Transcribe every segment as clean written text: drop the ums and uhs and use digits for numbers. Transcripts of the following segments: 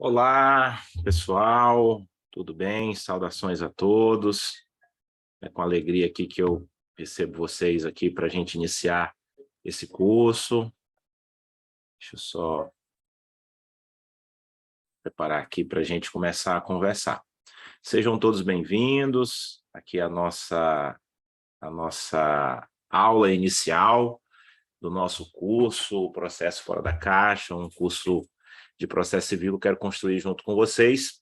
Olá, pessoal, tudo bem? Saudações a todos. É com alegria aqui que eu recebo vocês aqui para a gente iniciar esse curso. Deixa eu só preparar aqui para a gente começar a conversar. Sejam todos bem-vindos. Aqui é a nossa aula inicial do nosso curso, Processo Fora da Caixa, um curso de processo civil que eu quero construir junto com vocês.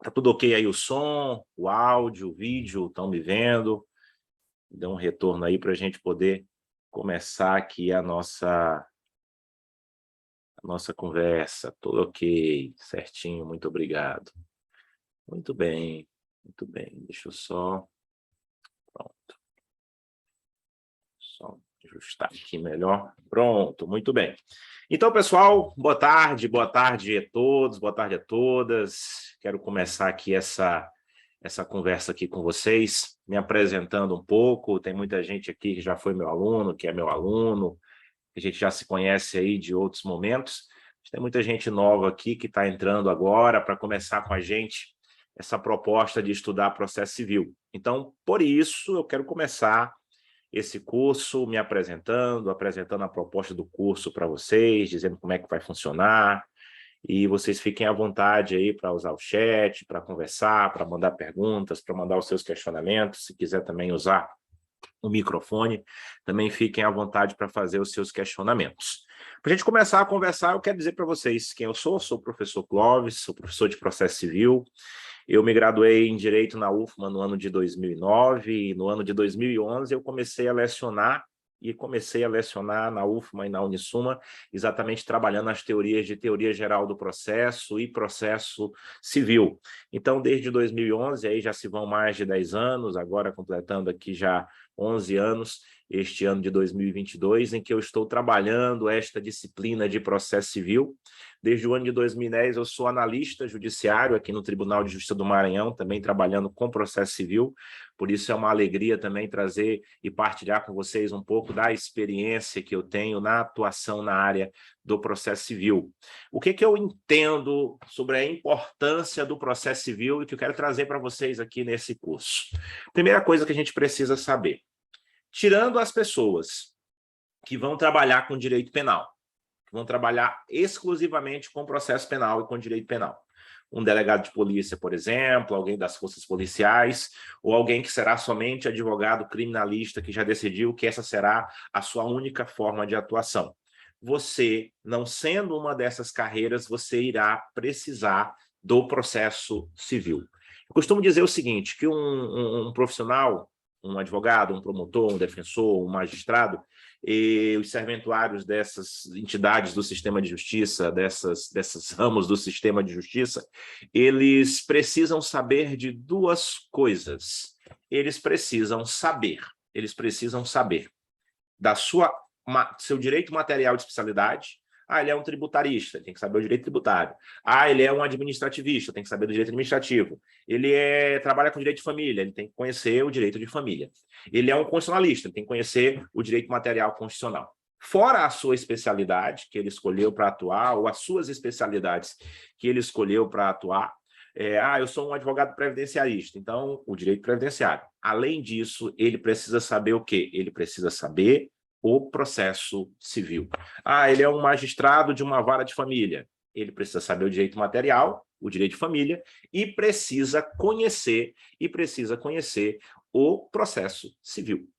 Tá tudo ok aí o som, o áudio, o vídeo, estão me vendo? Dê um retorno aí para a gente poder começar aqui a nossa conversa. Tudo ok, certinho, muito obrigado. Muito bem, muito bem. Deixa eu só... Pronto. Só ajustar aqui melhor. Pronto, muito bem. Então, pessoal, boa tarde a todos, boa tarde a todas. Quero começar aqui essa conversa aqui com vocês, me apresentando um pouco. Tem muita gente aqui que já foi meu aluno, que é meu aluno, que a gente já se conhece aí de outros momentos. Tem muita gente nova aqui que está entrando agora para começar com a gente essa proposta de estudar processo civil. Então, por isso, eu quero começar esse curso me apresentando a proposta do curso para vocês, dizendo como é que vai funcionar, e vocês fiquem à vontade aí para usar o chat, para conversar, para mandar perguntas, para mandar os seus questionamentos. Se quiser também usar o microfone, também fiquem à vontade para fazer os seus questionamentos. Para a gente começar a conversar, eu quero dizer para vocês quem eu sou o professor Clóvis, sou professor de processo civil. Eu me graduei em Direito na UFMA no ano de 2009, e no ano de 2011 eu comecei a lecionar na UFMA e na Unisuma, exatamente trabalhando as teorias de teoria geral do processo e processo civil. Então, desde 2011, aí já se vão mais de 10 anos, agora completando aqui já 11 anos, este ano de 2022, em que eu estou trabalhando esta disciplina de processo civil. Desde o ano de 2010, eu sou analista judiciário aqui no Tribunal de Justiça do Maranhão, também trabalhando com processo civil. Por isso é uma alegria também trazer e partilhar com vocês um pouco da experiência que eu tenho na atuação na área do processo civil. O que eu entendo sobre a importância do processo civil e que eu quero trazer para vocês aqui nesse curso? Primeira coisa que a gente precisa saber: tirando as pessoas que vão trabalhar com direito penal, que vão trabalhar exclusivamente com processo penal e com direito penal, um delegado de polícia, por exemplo, alguém das forças policiais, ou alguém que será somente advogado criminalista, que já decidiu que essa será a sua única forma de atuação. Você, não sendo uma dessas carreiras, você irá precisar do processo civil. Eu costumo dizer o seguinte, que um profissional, um advogado, um promotor, um defensor, um magistrado, e os serventuários dessas entidades do sistema de justiça, desses ramos do sistema de justiça, eles precisam saber de duas coisas. Eles precisam saber da seu direito material de especialidade. Ele é um tributarista, tem que saber o direito tributário. Ele é um administrativista, tem que saber do direito administrativo. Ele trabalha com direito de família, ele tem que conhecer o direito de família. Ele é um constitucionalista, ele tem que conhecer o direito material constitucional. Fora a sua especialidade que ele escolheu para atuar, ou as suas especialidades que ele escolheu para atuar, eu sou um advogado previdenciarista, então o direito previdenciário. Além disso, ele precisa saber o quê? Ele precisa saber o processo civil. Ele é um magistrado de uma vara de família. Ele precisa saber o direito material, o direito de família, e precisa conhecer o processo civil.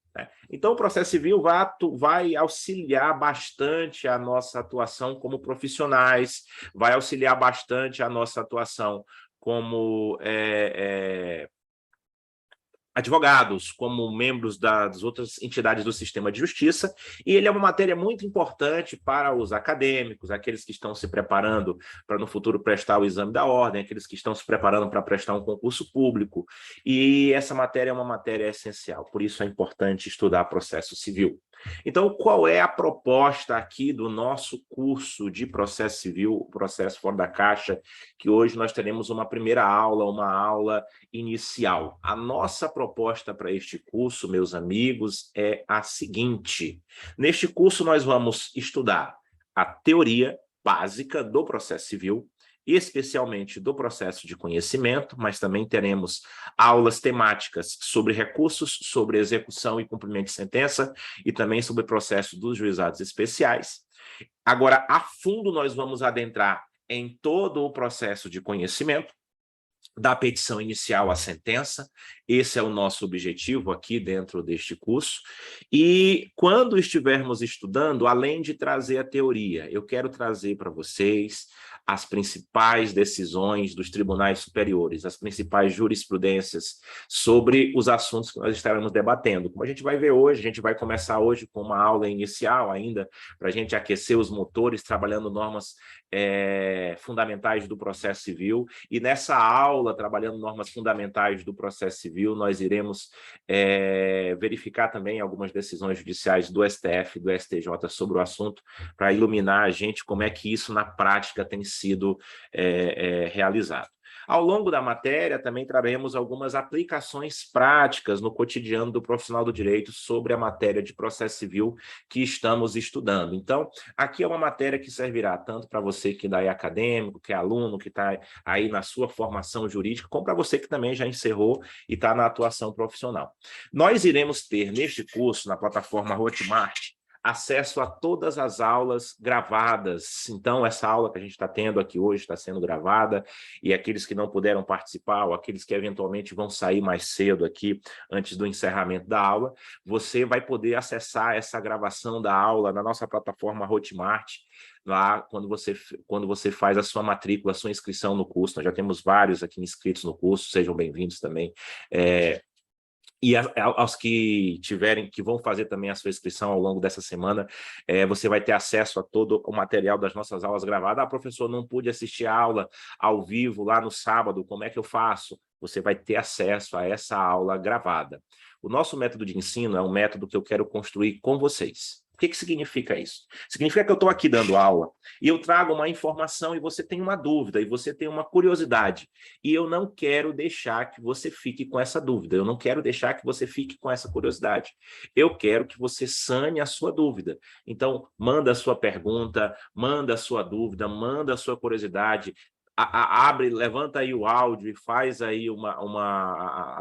Então, o processo civil vai auxiliar bastante a nossa atuação como profissionais, vai auxiliar bastante a nossa atuação como advogados, como membros das outras entidades do sistema de justiça, e ele é uma matéria muito importante para os acadêmicos, aqueles que estão se preparando para no futuro prestar o exame da ordem, aqueles que estão se preparando para prestar um concurso público, e essa matéria é uma matéria essencial, por isso é importante estudar processo civil. Então, qual é a proposta aqui do nosso curso de processo civil, o processo fora da caixa, que hoje nós teremos uma primeira aula, uma aula inicial. A nossa proposta para este curso, meus amigos, é a seguinte: neste curso nós vamos estudar a teoria básica do processo civil, especialmente do processo de conhecimento, mas também teremos aulas temáticas sobre recursos, sobre execução e cumprimento de sentença e também sobre o processo dos juizados especiais. Agora, a fundo, nós vamos adentrar em todo o processo de conhecimento, da petição inicial à sentença. Esse é o nosso objetivo aqui dentro deste curso. E quando estivermos estudando, além de trazer a teoria, eu quero trazer para vocês as principais decisões dos tribunais superiores, as principais jurisprudências sobre os assuntos que nós estaremos debatendo. Como a gente vai ver hoje, a gente vai começar hoje com uma aula inicial ainda, para a gente aquecer os motores, trabalhando normas fundamentais do processo civil, e nessa aula, trabalhando normas fundamentais do processo civil, nós iremos verificar também algumas decisões judiciais do STF e do STJ sobre o assunto, para iluminar a gente como é que isso na prática tem sido realizado. Ao longo da matéria, também traremos algumas aplicações práticas no cotidiano do profissional do direito sobre a matéria de processo civil que estamos estudando. Então, aqui é uma matéria que servirá tanto para você que é acadêmico, que é aluno, que está aí na sua formação jurídica, como para você que também já encerrou e está na atuação profissional. Nós iremos ter neste curso, na plataforma Hotmart, acesso a todas as aulas gravadas. Então, essa aula que a gente está tendo aqui hoje está sendo gravada, e aqueles que não puderam participar, ou aqueles que eventualmente vão sair mais cedo aqui, antes do encerramento da aula, você vai poder acessar essa gravação da aula na nossa plataforma Hotmart, lá quando você faz a sua matrícula, a sua inscrição no curso. Nós já temos vários aqui inscritos no curso, sejam bem-vindos também. E aos que vão fazer também a sua inscrição ao longo dessa semana, você vai ter acesso a todo o material das nossas aulas gravadas. Ah, professor, não pude assistir a aula ao vivo lá no sábado, como é que eu faço? Você vai ter acesso a essa aula gravada. O nosso método de ensino é um método que eu quero construir com vocês. O que significa isso? Significa que eu estou aqui dando aula e eu trago uma informação e você tem uma dúvida, e você tem uma curiosidade. E eu não quero deixar que você fique com essa dúvida, eu não quero deixar que você fique com essa curiosidade. Eu quero que você sane a sua dúvida. Então, manda a sua pergunta, manda a sua dúvida, manda a sua curiosidade, abre, levanta aí o áudio e faz aí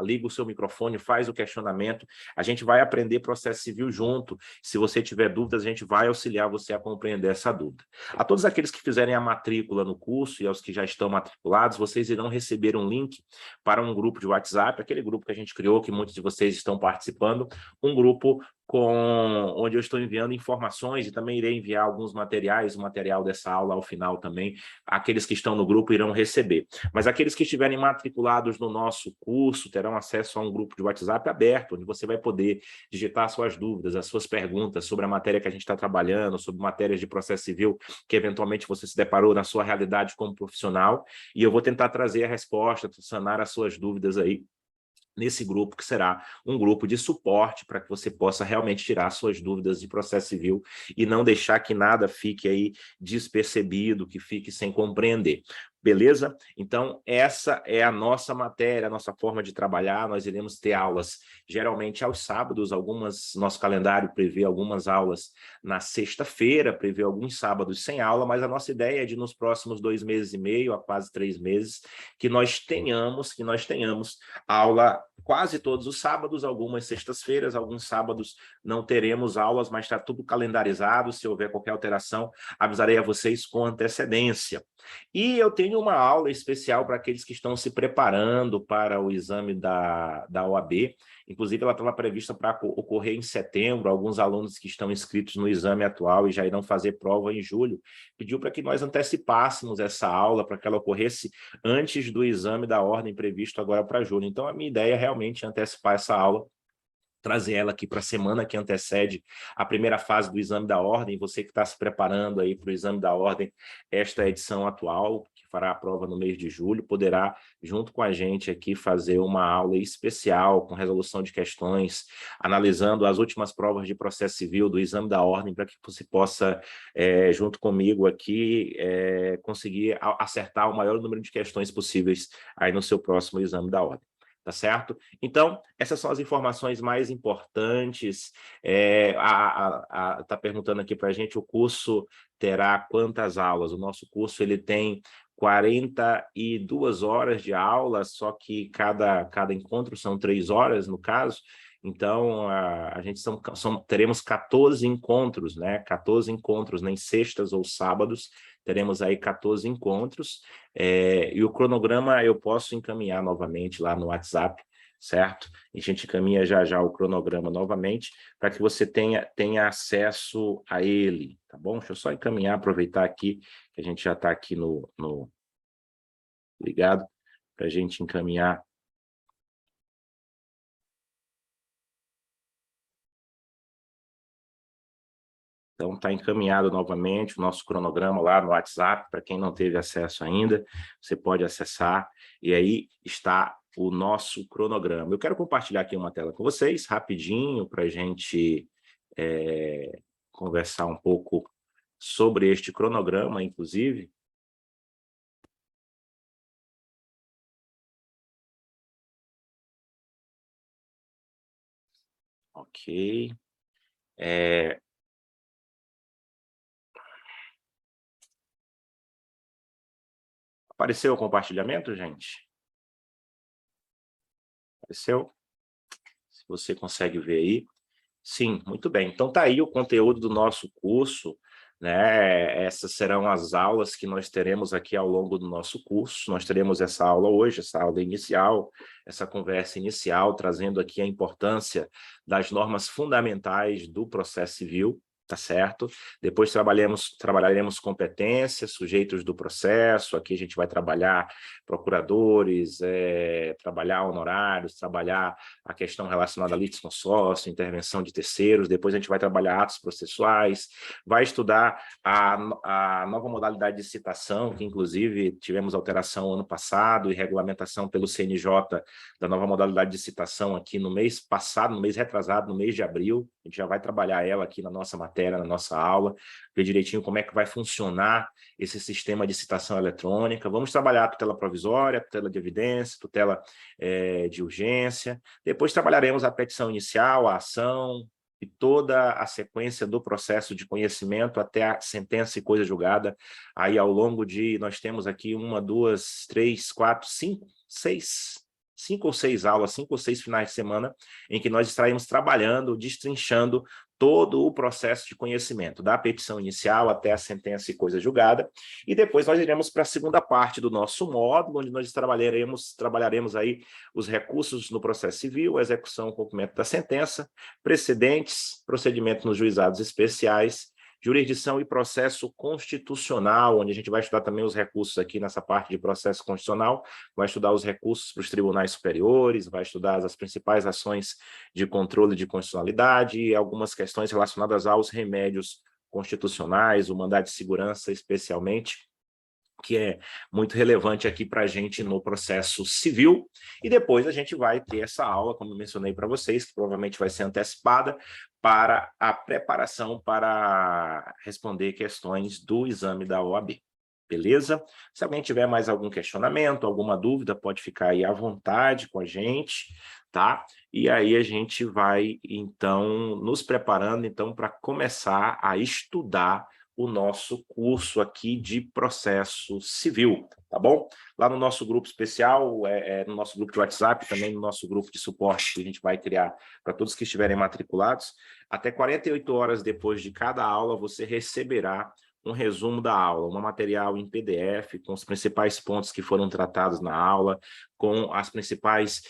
liga o seu microfone, faz o questionamento. A gente vai aprender processo civil junto. Se você tiver dúvidas, a gente vai auxiliar você a compreender essa dúvida. A todos aqueles que fizerem a matrícula no curso e aos que já estão matriculados, vocês irão receber um link para um grupo de WhatsApp, aquele grupo que a gente criou, que muitos de vocês estão participando, um grupo onde eu estou enviando informações, e também irei enviar alguns materiais, o material dessa aula ao final também. Aqueles que estão no grupo irão receber. Mas aqueles que estiverem matriculados no nosso curso terão acesso a um grupo de WhatsApp aberto, onde você vai poder digitar suas dúvidas, as suas perguntas sobre a matéria que a gente está trabalhando, sobre matérias de processo civil que eventualmente você se deparou na sua realidade como profissional, e eu vou tentar trazer a resposta, sanar as suas dúvidas aí nesse grupo, que será um grupo de suporte para que você possa realmente tirar suas dúvidas de processo civil e não deixar que nada fique aí despercebido, que fique sem compreender. Beleza? Então, essa é a nossa matéria, a nossa forma de trabalhar. Nós iremos ter aulas geralmente aos sábados, nosso calendário prevê algumas aulas na sexta-feira, prevê alguns sábados sem aula, mas a nossa ideia é de, nos próximos 2 meses e meio, a quase 3 meses, que nós tenhamos aula quase todos os sábados, algumas sextas-feiras, alguns sábados não teremos aulas, mas está tudo calendarizado. Se houver qualquer alteração, avisarei a vocês com antecedência. E eu tenho uma aula especial para aqueles que estão se preparando para o exame da OAB. Inclusive, ela estava prevista para ocorrer em setembro. Alguns alunos que estão inscritos no exame atual e já irão fazer prova em julho, pediu para que nós antecipássemos essa aula, para que ela ocorresse antes do exame da ordem previsto agora para julho. Então, a minha ideia é realmente antecipar essa aula trazer ela aqui para a semana que antecede a primeira fase do exame da ordem. Você que está se preparando aí para o exame da ordem, esta edição atual, que fará a prova no mês de julho, poderá, junto com a gente aqui, fazer uma aula especial com resolução de questões, analisando as últimas provas de processo civil do exame da ordem, para que você possa, junto comigo aqui, conseguir acertar o maior número de questões possíveis aí no seu próximo exame da ordem. Tá certo? Então, essas são as informações mais importantes. Tá perguntando aqui para a gente, o curso terá quantas aulas? O nosso curso ele tem 42 horas de aula, só que cada encontro são 3 horas, no caso. Então, a gente teremos 14 encontros, né? 14 encontros, nem sextas ou sábados, teremos aí 14 encontros, e o cronograma eu posso encaminhar novamente lá no WhatsApp, certo? A gente encaminha já o cronograma novamente, para que você tenha acesso a ele, tá bom? Deixa eu só encaminhar, aproveitar aqui, que a gente já está aqui ligado, para a gente encaminhar. Então, está encaminhado novamente o nosso cronograma lá no WhatsApp, para quem não teve acesso ainda, você pode acessar, e aí está o nosso cronograma. Eu quero compartilhar aqui uma tela com vocês, rapidinho, para a gente conversar um pouco sobre este cronograma, inclusive. Ok. Apareceu o compartilhamento, gente? Apareceu? Se você consegue ver aí. Sim, muito bem. Então tá aí o conteúdo do nosso curso, né? Essas serão as aulas que nós teremos aqui ao longo do nosso curso. Nós teremos essa aula hoje, essa aula inicial, essa conversa inicial, trazendo aqui a importância das normas fundamentais do processo civil, tá certo? Depois trabalharemos competências, sujeitos do processo. Aqui a gente vai trabalhar procuradores, trabalhar honorários, trabalhar a questão relacionada a litisconsórcio, intervenção de terceiros. Depois a gente vai trabalhar atos processuais, vai estudar a nova modalidade de citação, que inclusive tivemos alteração ano passado e regulamentação pelo CNJ da nova modalidade de citação aqui no mês passado, no mês retrasado, no mês de abril. A gente já vai trabalhar ela aqui na nossa matéria, na nossa aula, ver direitinho como é que vai funcionar esse sistema de citação eletrônica. Vamos trabalhar a tutela provisória, a tutela de evidência, tutela de urgência. Depois trabalharemos a petição inicial, a ação e toda a sequência do processo de conhecimento até a sentença e coisa julgada. Aí, ao longo nós temos aqui 1, 2, 3, 4, 5, 6... 5 ou 6 aulas, 5 ou 6 finais de semana, em que nós estaremos trabalhando, destrinchando todo o processo de conhecimento, da petição inicial até a sentença e coisa julgada, e depois nós iremos para a segunda parte do nosso módulo, onde nós trabalharemos aí os recursos no processo civil, execução e cumprimento da sentença, precedentes, procedimento nos juizados especiais, jurisdição e processo constitucional, onde a gente vai estudar também os recursos aqui nessa parte de processo constitucional, vai estudar os recursos para os tribunais superiores, vai estudar as principais ações de controle de constitucionalidade e algumas questões relacionadas aos remédios constitucionais, o mandado de segurança especialmente, que é muito relevante aqui para a gente no processo civil, e depois a gente vai ter essa aula, como eu mencionei para vocês, que provavelmente vai ser antecipada, para a preparação para responder questões do exame da OAB. Beleza? Se alguém tiver mais algum questionamento, alguma dúvida, pode ficar aí à vontade com a gente, tá? E aí a gente vai, então, nos preparando, então, para começar a estudar o nosso curso aqui de processo civil, tá bom? Lá no nosso grupo especial, no nosso grupo de WhatsApp, também no nosso grupo de suporte que a gente vai criar para todos que estiverem matriculados, até 48 horas depois de cada aula você receberá um resumo da aula, um material em PDF com os principais pontos que foram tratados na aula, com as principais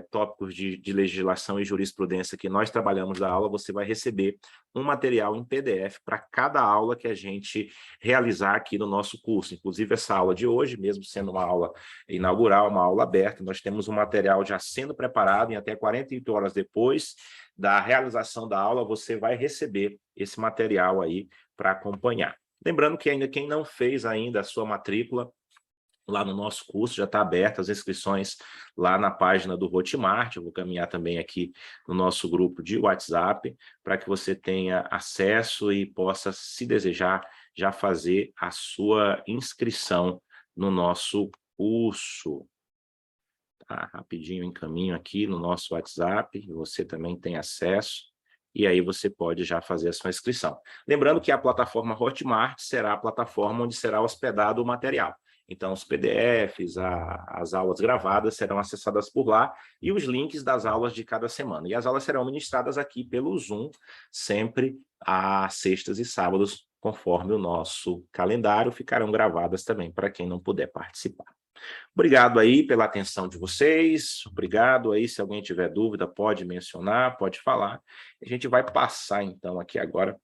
tópicos de legislação e jurisprudência que nós trabalhamos da aula, você vai receber um material em PDF para cada aula que a gente realizar aqui no nosso curso. Inclusive, essa aula de hoje, mesmo sendo uma aula inaugural, uma aula aberta, nós temos um material já sendo preparado e até 48 horas depois da realização da aula, você vai receber esse material aí para acompanhar. Lembrando que ainda quem não fez ainda a sua matrícula, lá no nosso curso, já está aberta as inscrições lá na página do Hotmart. Eu vou caminhar também aqui no nosso grupo de WhatsApp, para que você tenha acesso e possa, se desejar, já fazer a sua inscrição no nosso curso. Tá? Rapidinho encaminho aqui no nosso WhatsApp, você também tem acesso, e aí você pode já fazer a sua inscrição. Lembrando que a plataforma Hotmart será a plataforma onde será hospedado o material. Então, os PDFs, as aulas gravadas serão acessadas por lá e os links das aulas de cada semana. E as aulas serão ministradas aqui pelo Zoom, sempre às sextas e sábados, conforme o nosso calendário, ficarão gravadas também para quem não puder participar. Obrigado aí pela atenção de vocês, obrigado aí, se alguém tiver dúvida pode mencionar, pode falar. A gente vai passar então aqui agora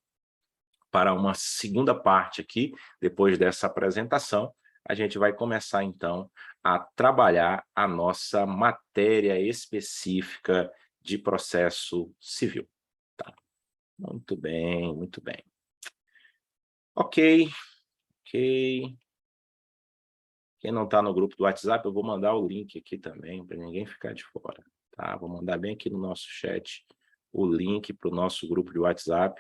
para uma segunda parte aqui, depois dessa apresentação, a gente vai começar então a trabalhar a nossa matéria específica de processo civil. Tá? Muito bem, muito bem. Ok. Quem não está no grupo do WhatsApp, eu vou mandar o link aqui também, para ninguém ficar de fora. Tá? Vou mandar bem aqui no nosso chat o link para o nosso grupo de WhatsApp,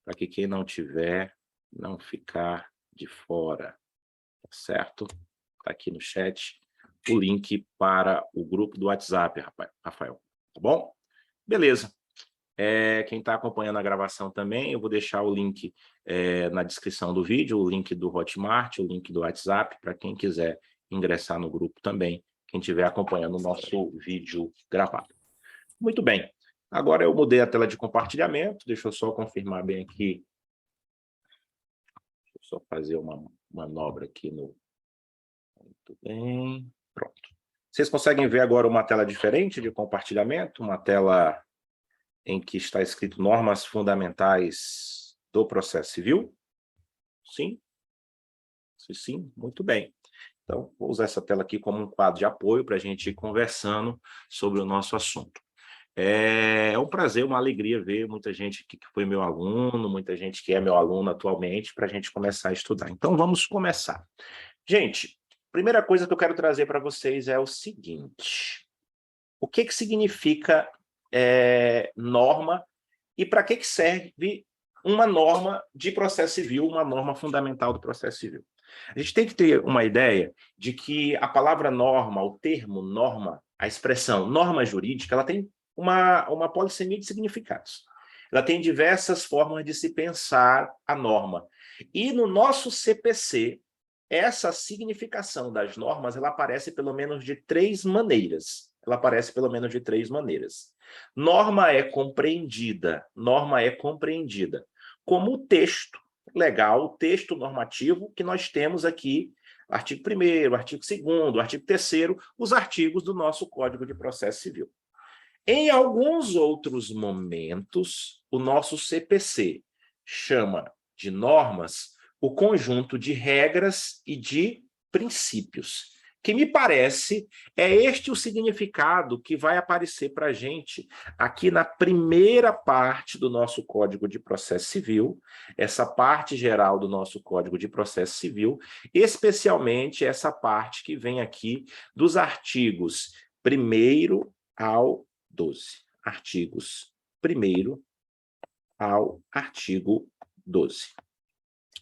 para que quem não tiver, não ficar de fora. Tá certo? Está aqui no chat o link para o grupo do WhatsApp, Rafael. Tá bom? Beleza. Quem está acompanhando a gravação também, eu vou deixar o link na descrição do vídeo, o link do Hotmart, o link do WhatsApp, para quem quiser ingressar no grupo também, quem estiver acompanhando o nosso vídeo gravado. Muito bem. Agora eu mudei a tela de compartilhamento, deixa eu só confirmar bem aqui. Deixa eu só fazer uma manobra aqui no... Muito bem. Pronto. Vocês conseguem ver agora uma tela diferente de compartilhamento? Uma tela em que está escrito normas fundamentais do processo civil? Sim? Sim, muito bem. Então, vou usar essa tela aqui como um quadro de apoio para a gente ir conversando sobre o nosso assunto. É um prazer, uma alegria ver muita gente que foi meu aluno, muita gente que é meu aluno atualmente, para a gente começar a estudar. Então, vamos começar. Gente, primeira coisa que eu quero trazer para vocês é o seguinte. O que significa norma e para que serve uma norma de processo civil, uma norma fundamental do processo civil? A gente tem que ter uma ideia de que a palavra norma, o termo norma, a expressão norma jurídica, ela tem uma polissemia de significados. Ela tem diversas formas de se pensar a norma. E no nosso CPC, essa significação das normas, ela aparece pelo menos de três maneiras. Norma é compreendida como o texto legal, o texto normativo que nós temos aqui, artigo 1º, artigo 2º, artigo 3º, os artigos do nosso Código de Processo Civil. Em alguns outros momentos, o nosso CPC chama de normas o conjunto de regras e de princípios, que me parece é este o significado que vai aparecer para a gente aqui na primeira parte do nosso Código de Processo Civil, essa parte geral do nosso Código de Processo Civil, especialmente essa parte que vem aqui dos artigos 1º ao 12. Artigos 1º ao artigo 12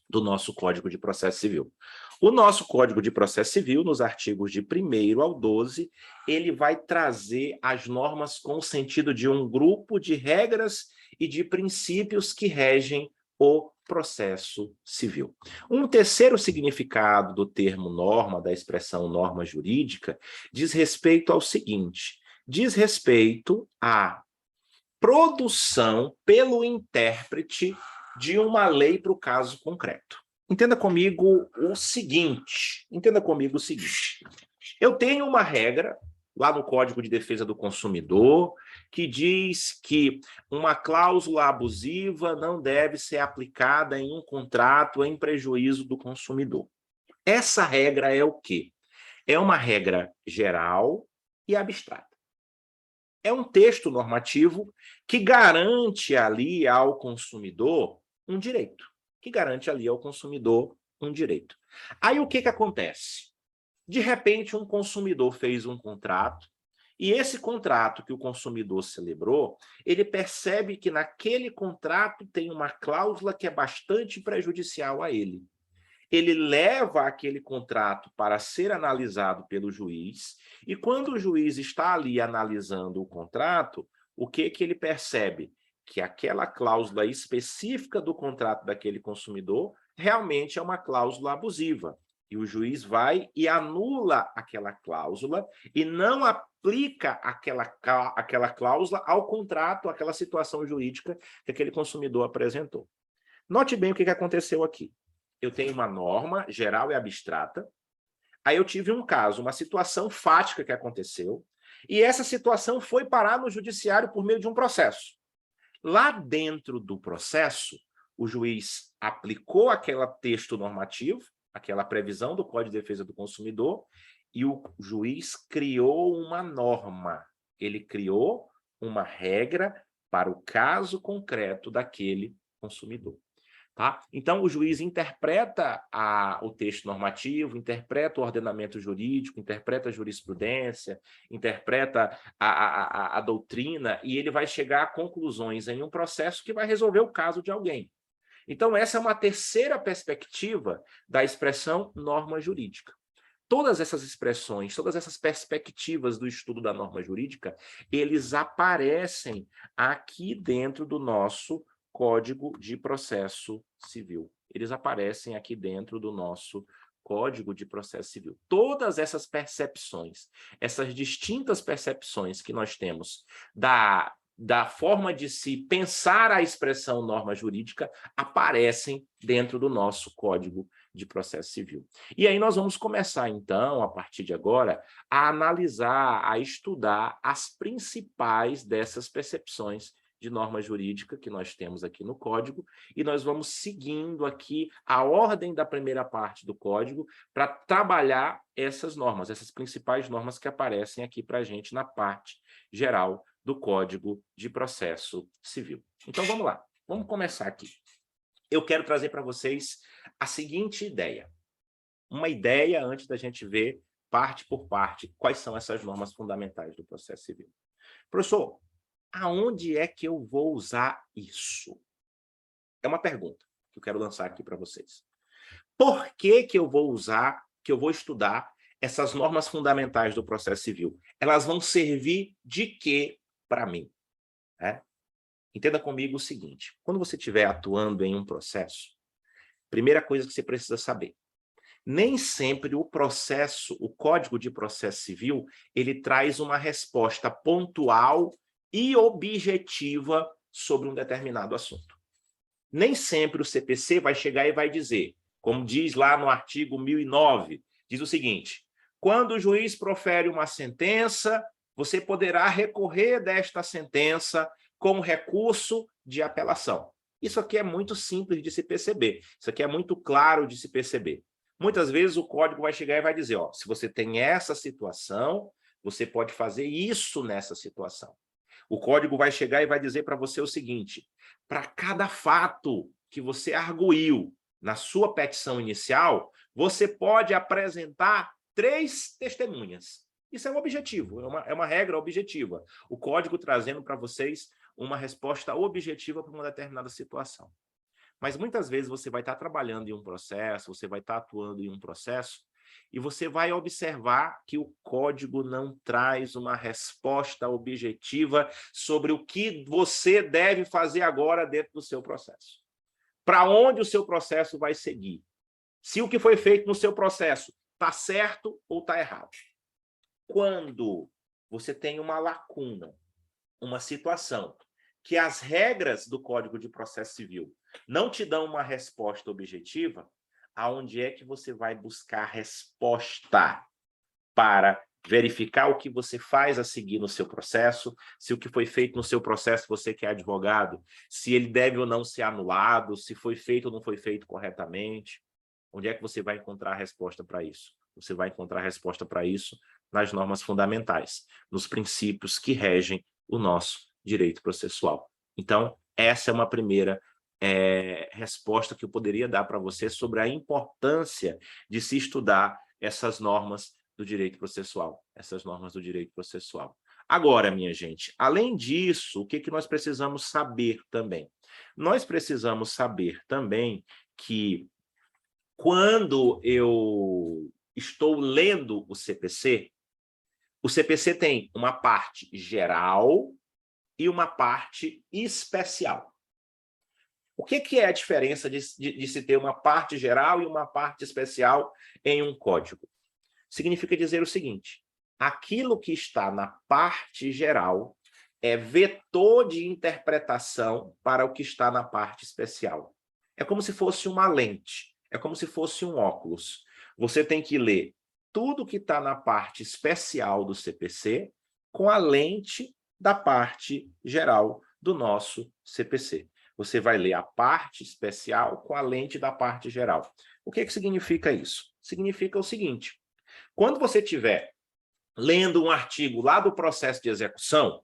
do nosso Código de Processo Civil. O nosso Código de Processo Civil, nos artigos de 1º ao 12, ele vai trazer as normas com o sentido de um grupo de regras e de princípios que regem o processo civil. Um terceiro significado do termo norma, da expressão norma jurídica, diz respeito ao seguinte: diz respeito à produção pelo intérprete de uma lei para o caso concreto. Entenda comigo o seguinte, eu tenho uma regra lá no Código de Defesa do Consumidor que diz que uma cláusula abusiva não deve ser aplicada em um contrato em prejuízo do consumidor. Essa regra é o quê? É uma regra geral e abstrata. É um texto normativo que garante ali ao consumidor um direito. Aí o que acontece? De repente, um consumidor fez um contrato, e esse contrato que o consumidor celebrou, ele percebe que naquele contrato tem uma cláusula que é bastante prejudicial a ele. Ele leva aquele contrato para ser analisado pelo juiz, e quando o juiz está ali analisando o contrato, o que ele percebe? Que aquela cláusula específica do contrato daquele consumidor realmente é uma cláusula abusiva. E o juiz vai e anula aquela cláusula e não aplica aquela cláusula ao contrato, àquela situação jurídica que aquele consumidor apresentou. Note bem o que aconteceu aqui. Eu tenho uma norma geral e abstrata, aí eu tive um caso, uma situação fática que aconteceu, e essa situação foi parar no judiciário por meio de um processo. Lá dentro do processo, o juiz aplicou aquele texto normativo, aquela previsão do Código de Defesa do Consumidor, e o juiz criou uma norma. Ele criou uma regra para o caso concreto daquele consumidor. Tá? Então, o juiz interpreta o texto normativo, interpreta o ordenamento jurídico, interpreta a jurisprudência, interpreta a doutrina, e ele vai chegar a conclusões em um processo que vai resolver o caso de alguém. Então, essa é uma terceira perspectiva da expressão norma jurídica. Todas essas expressões, todas essas perspectivas do estudo da norma jurídica, eles aparecem aqui dentro do nosso Código de Processo Civil. Eles aparecem aqui dentro do nosso Código de Processo Civil. Todas essas percepções, essas distintas percepções que nós temos da forma de se pensar a expressão norma jurídica aparecem dentro do nosso Código de Processo Civil. E aí nós vamos começar, então, a partir de agora, a analisar, a estudar as principais dessas percepções de norma jurídica que nós temos aqui no Código, e nós vamos seguindo aqui a ordem da primeira parte do Código para trabalhar essas normas, essas principais normas que aparecem aqui para a gente na parte geral do Código de Processo Civil. Então, vamos lá. Vamos começar aqui. Eu quero trazer para vocês a seguinte ideia. Uma ideia antes da gente ver, parte por parte, quais são essas normas fundamentais do processo civil. Professor, aonde é que eu vou usar isso? É uma pergunta que eu quero lançar aqui para vocês. Por que eu vou usar, que eu vou estudar essas normas fundamentais do processo civil? Elas vão servir de quê para mim? Entenda comigo o seguinte, quando você estiver atuando em um processo, primeira coisa que você precisa saber, nem sempre o processo, o Código de Processo Civil, ele traz uma resposta pontual e objetiva sobre um determinado assunto. Nem sempre o CPC vai chegar e vai dizer, como diz lá no artigo 1009, diz o seguinte, quando o juiz profere uma sentença, você poderá recorrer desta sentença com recurso de apelação. Isso aqui é muito simples de se perceber, isso aqui é muito claro de se perceber. Muitas vezes o código vai chegar e vai dizer, ó, se você tem essa situação, você pode fazer isso nessa situação. O código vai chegar e vai dizer para você o seguinte, para cada fato que você arguiu na sua petição inicial, você pode apresentar 3 testemunhas. Isso é um objetivo, é uma regra objetiva. O código trazendo para vocês uma resposta objetiva para uma determinada situação. Mas muitas vezes você vai estar trabalhando em um processo, você vai estar atuando em um processo, e você vai observar que o código não traz uma resposta objetiva sobre o que você deve fazer agora dentro do seu processo. Para onde o seu processo vai seguir? Se o que foi feito no seu processo está certo ou está errado. Quando você tem uma lacuna, uma situação que as regras do Código de Processo Civil não te dão uma resposta objetiva, aonde é que você vai buscar resposta para verificar o que você faz a seguir no seu processo, se o que foi feito no seu processo, você que é advogado, se ele deve ou não ser anulado, se foi feito ou não foi feito corretamente. Onde é que você vai encontrar a resposta para isso? Você vai encontrar a resposta para isso nas normas fundamentais, nos princípios que regem o nosso direito processual. Então, essa é uma primeira resposta que eu poderia dar para você sobre a importância de se estudar essas normas do direito processual, essas normas do direito processual. Agora, minha gente, além disso, o que nós precisamos saber também? Nós precisamos saber também que quando eu estou lendo o CPC tem uma parte geral e uma parte especial. O que é a diferença de se ter uma parte geral e uma parte especial em um código? Significa dizer o seguinte: aquilo que está na parte geral é vetor de interpretação para o que está na parte especial. É como se fosse uma lente, é como se fosse um óculos. Você tem que ler tudo que está na parte especial do CPC com a lente da parte geral do nosso CPC. Você vai ler a parte especial com a lente da parte geral. O que significa isso? Significa o seguinte: quando você estiver lendo um artigo lá do processo de execução,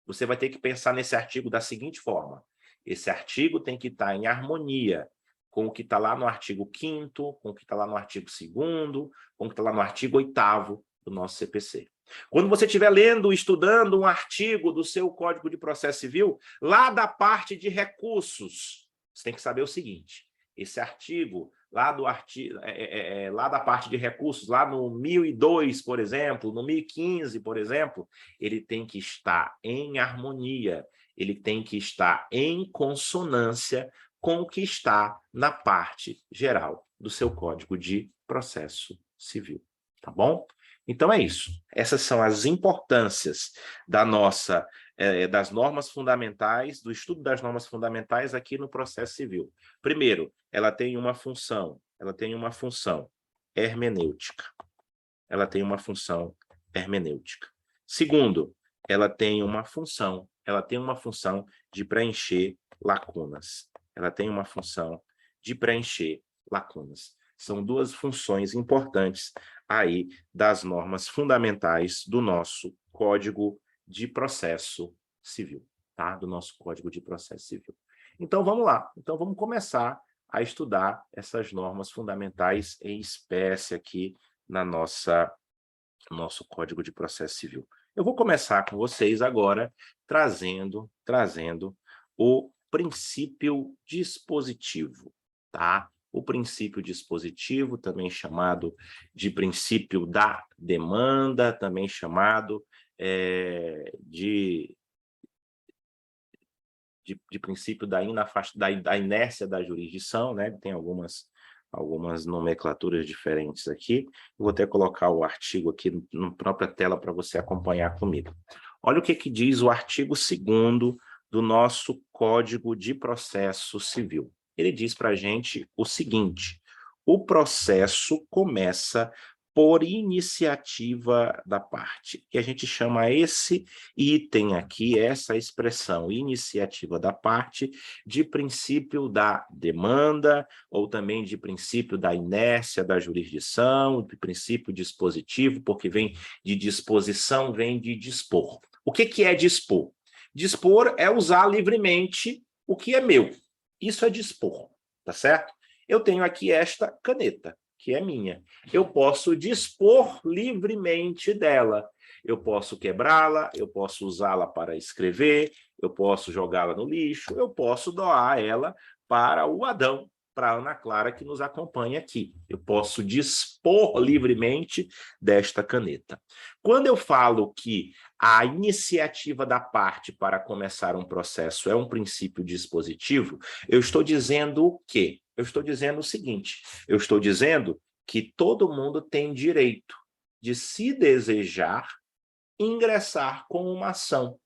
você vai ter que pensar nesse artigo da seguinte forma: esse artigo tem que estar em harmonia com o que está lá no artigo 5º, com o que está lá no artigo 2º, com o que está lá no artigo 8º do nosso CPC. Quando você estiver lendo, estudando um artigo do seu Código de Processo Civil, lá da parte de recursos, você tem que saber o seguinte: esse artigo, lá da parte de recursos, lá no 1002, por exemplo, no 1015, por exemplo, ele tem que estar em harmonia, ele tem que estar em consonância com o que está na parte geral do seu Código de Processo Civil. Tá bom? Então é isso. Essas são as importâncias das normas fundamentais, do estudo das normas fundamentais aqui no processo civil. Primeiro, ela tem uma função hermenêutica. Ela tem uma função hermenêutica. Segundo, ela tem uma função de preencher lacunas. Ela tem uma função de preencher lacunas. São duas funções importantes aí das normas fundamentais do nosso Código de Processo Civil, tá? Do nosso Código de Processo Civil. Então, vamos lá. Então, vamos começar a estudar essas normas fundamentais em espécie aqui no nosso Código de Processo Civil. Eu vou começar com vocês agora trazendo o princípio dispositivo, tá? O princípio dispositivo, também chamado de princípio da demanda, também chamado de princípio da inércia da jurisdição, né? Tem algumas nomenclaturas diferentes aqui. Vou até colocar o artigo aqui na própria tela para você acompanhar comigo. Olha o que diz o artigo 2º do nosso Código de Processo Civil. Ele diz para a gente o seguinte: o processo começa por iniciativa da parte, que a gente chama esse item aqui, essa expressão, iniciativa da parte, de princípio da demanda, ou também de princípio da inércia da jurisdição, de princípio dispositivo, porque vem de disposição, vem de dispor. O que é dispor? Dispor é usar livremente o que é meu. Isso é dispor, tá certo? Eu tenho aqui esta caneta, que é minha. Eu posso dispor livremente dela. Eu posso quebrá-la, eu posso usá-la para escrever, eu posso jogá-la no lixo, eu posso doar ela para o Adão, para a Ana Clara que nos acompanha aqui. Eu posso dispor livremente desta caneta. Quando eu falo que a iniciativa da parte para começar um processo é um princípio dispositivo, eu estou dizendo o quê? Eu estou dizendo o seguinte: eu estou dizendo que todo mundo tem direito de, se desejar, ingressar com uma ação.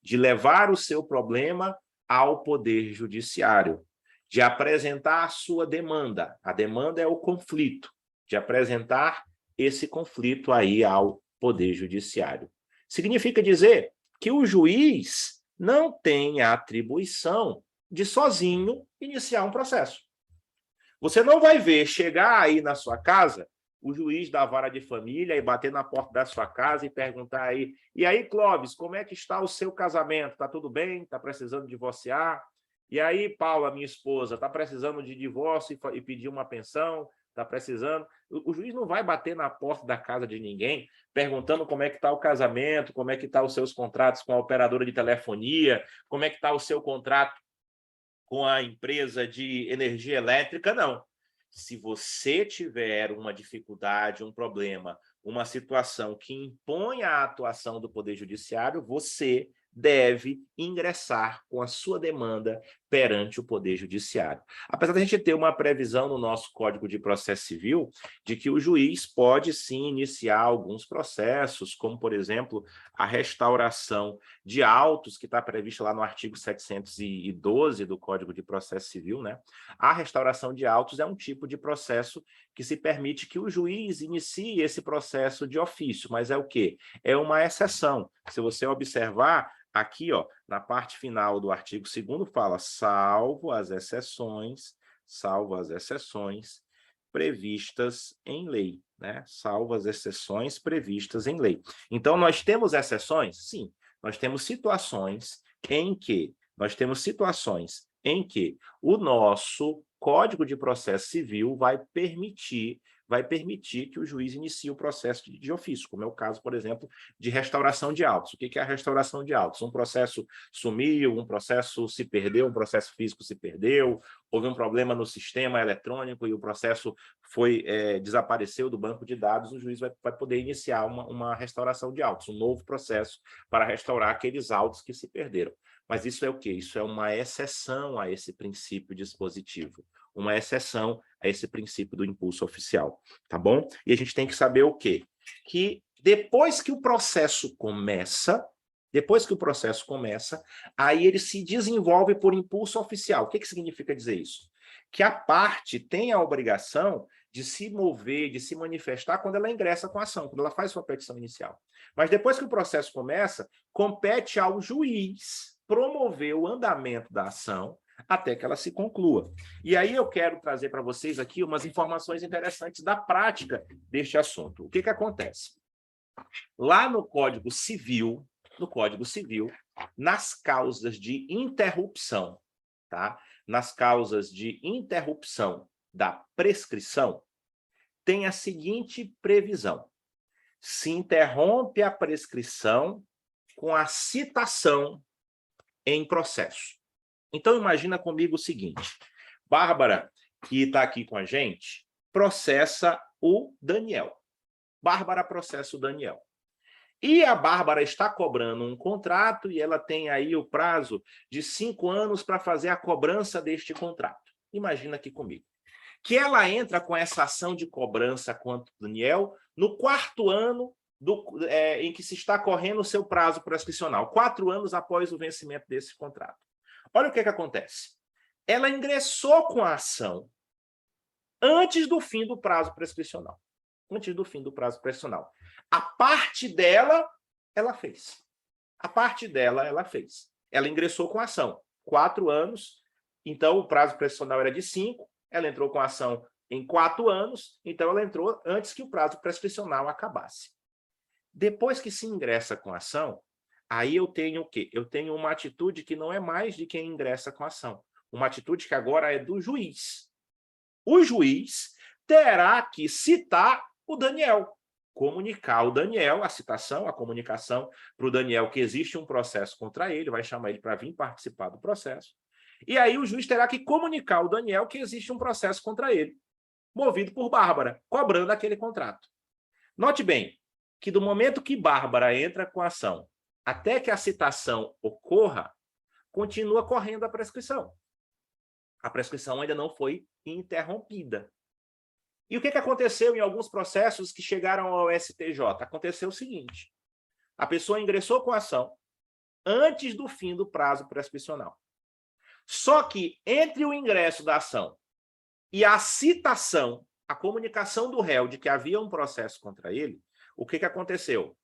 de levar o seu problema ao Poder Judiciário, de apresentar a sua demanda. A demanda é o conflito, de apresentar esse conflito aí ao Poder Judiciário. Significa dizer que o juiz não tem a atribuição de sozinho iniciar um processo. Você não vai ver chegar aí na sua casa o juiz da vara de família e bater na porta da sua casa e perguntar aí, e aí, Clóvis, como é que está o seu casamento? Está tudo bem? Está precisando divorciar? E aí, Paula, minha esposa, está precisando de divórcio e pedir uma pensão? Está precisando? O juiz não vai bater na porta da casa de ninguém perguntando como é que está o casamento, como é que estão os seus contratos com a operadora de telefonia, como é que está o seu contrato com a empresa de energia elétrica, não. Se você tiver uma dificuldade, um problema, uma situação que impõe a atuação do Poder Judiciário, você deve ingressar com a sua demanda perante o Poder Judiciário. Apesar de a gente ter uma previsão no nosso Código de Processo Civil de que o juiz pode sim iniciar alguns processos, como, por exemplo, a restauração de autos, que está prevista lá no artigo 712 do Código de Processo Civil, né? A restauração de autos é um tipo de processo que se permite que o juiz inicie esse processo de ofício, mas é o quê? É uma exceção. Se você observar, aqui, ó, na parte final do artigo 2º, fala salvo as exceções previstas em lei, né? Salvo as exceções previstas em lei. Então, nós temos exceções? Sim. Nós temos situações em que o nosso Código de Processo Civil vai permitir que o juiz inicie o processo de ofício, como é o caso, por exemplo, de restauração de autos. O que é a restauração de autos? Um processo sumiu, um processo se perdeu, um processo físico se perdeu, houve um problema no sistema eletrônico e o processo desapareceu do banco de dados, o juiz vai poder iniciar uma restauração de autos, um novo processo para restaurar aqueles autos que se perderam. Mas isso é o quê? Isso é uma exceção a esse princípio dispositivo, uma exceção a esse princípio do impulso oficial, tá bom? E a gente tem que saber o quê? Que depois que o processo começa, aí ele se desenvolve por impulso oficial. O que significa dizer isso? Que a parte tem a obrigação de se mover, de se manifestar quando ela ingressa com a ação, quando ela faz sua petição inicial. Mas depois que o processo começa, compete ao juiz promover o andamento da ação até que ela se conclua. E aí eu quero trazer para vocês aqui umas informações interessantes da prática deste assunto. O que acontece? Lá no Código Civil, nas causas de interrupção, tá? Nas causas de interrupção da prescrição, tem a seguinte previsão: se interrompe a prescrição com a citação em processo. Então, imagina comigo o seguinte: Bárbara, que está aqui com a gente, processa o Daniel. Bárbara processa o Daniel. E a Bárbara está cobrando um contrato e ela tem aí o prazo de 5 anos para fazer a cobrança deste contrato. Imagina aqui comigo. Que ela entra com essa ação de cobrança contra o Daniel no 4º ano em que se está correndo o seu prazo prescricional, 4 anos após o vencimento desse contrato. Olha o que acontece. Ela ingressou com a ação antes do fim do prazo prescricional. A parte dela, ela fez. Ela ingressou com a ação. 4 anos, então o prazo prescricional era de 5, ela entrou com a ação em 4 anos, então ela entrou antes que o prazo prescricional acabasse. Depois que se ingressa com a ação, aí eu tenho o quê? Eu tenho uma atitude que não é mais de quem ingressa com a ação. Uma atitude que agora é do juiz. O juiz terá que citar o Daniel, comunicar o Daniel, a citação, a comunicação para o Daniel que existe um processo contra ele, vai chamar ele para vir participar do processo. E aí o juiz terá que comunicar ao Daniel que existe um processo contra ele, movido por Bárbara, cobrando aquele contrato. Note bem que do momento que Bárbara entra com a ação até que a citação ocorra, continua correndo a prescrição. A prescrição ainda não foi interrompida. E o que aconteceu em alguns processos que chegaram ao STJ? Aconteceu o seguinte: a pessoa ingressou com a ação, antes do fim do prazo prescricional. Só que entre o ingresso da ação e a citação, a comunicação do réu de que havia um processo contra ele, o que aconteceu?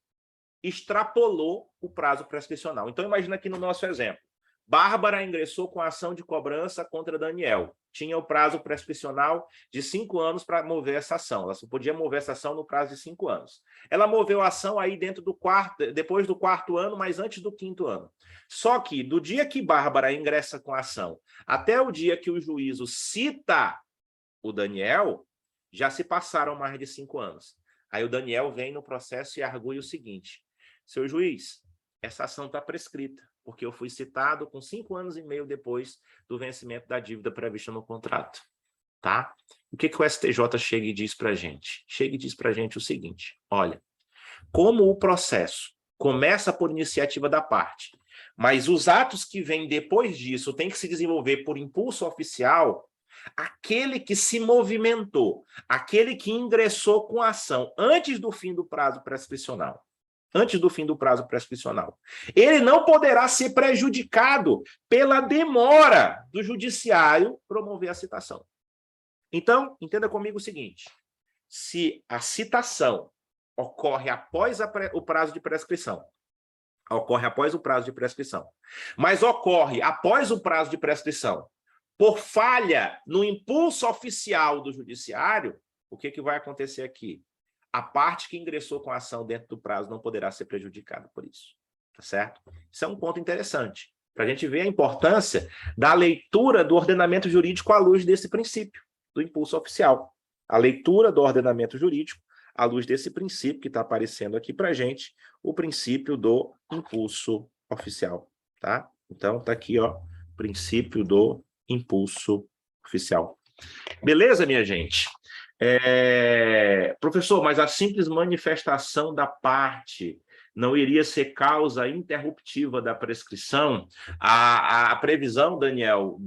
Extrapolou o prazo prescricional. Então, imagina aqui no nosso exemplo. Bárbara ingressou com a ação de cobrança contra Daniel. Tinha o prazo prescricional de 5 anos para mover essa ação. Ela só podia mover essa ação no prazo de 5 anos. Ela moveu a ação aí depois do 4º ano, mas antes do 5º ano. Só que do dia que Bárbara ingressa com a ação até o dia que o juízo cita o Daniel, já se passaram mais de 5 anos. Aí o Daniel vem no processo e argui o seguinte: seu juiz, essa ação está prescrita, porque eu fui citado com 5 anos e meio depois do vencimento da dívida prevista no contrato. Tá? O que o STJ chega e diz para a gente? Chega e diz para a gente o seguinte: olha, como o processo começa por iniciativa da parte, mas os atos que vêm depois disso têm que se desenvolver por impulso oficial, aquele que se movimentou, aquele que ingressou com a ação antes do fim do prazo prescricional, ele não poderá ser prejudicado pela demora do judiciário promover a citação. Então, entenda comigo o seguinte: se a citação ocorre após o prazo de prescrição, mas ocorre após o prazo de prescrição por falha no impulso oficial do judiciário, o que vai acontecer aqui? A parte que ingressou com a ação dentro do prazo não poderá ser prejudicada por isso. Tá certo? Isso é um ponto interessante, para a gente ver a importância da leitura do ordenamento jurídico à luz desse princípio, do impulso oficial. A leitura do ordenamento jurídico à luz desse princípio que está aparecendo aqui para a gente, o princípio do impulso oficial. Tá? Então, está aqui, ó, princípio do impulso oficial. Beleza, minha gente? Professor, mas a simples manifestação da parte não iria ser causa interruptiva da prescrição? A previsão, Daniel,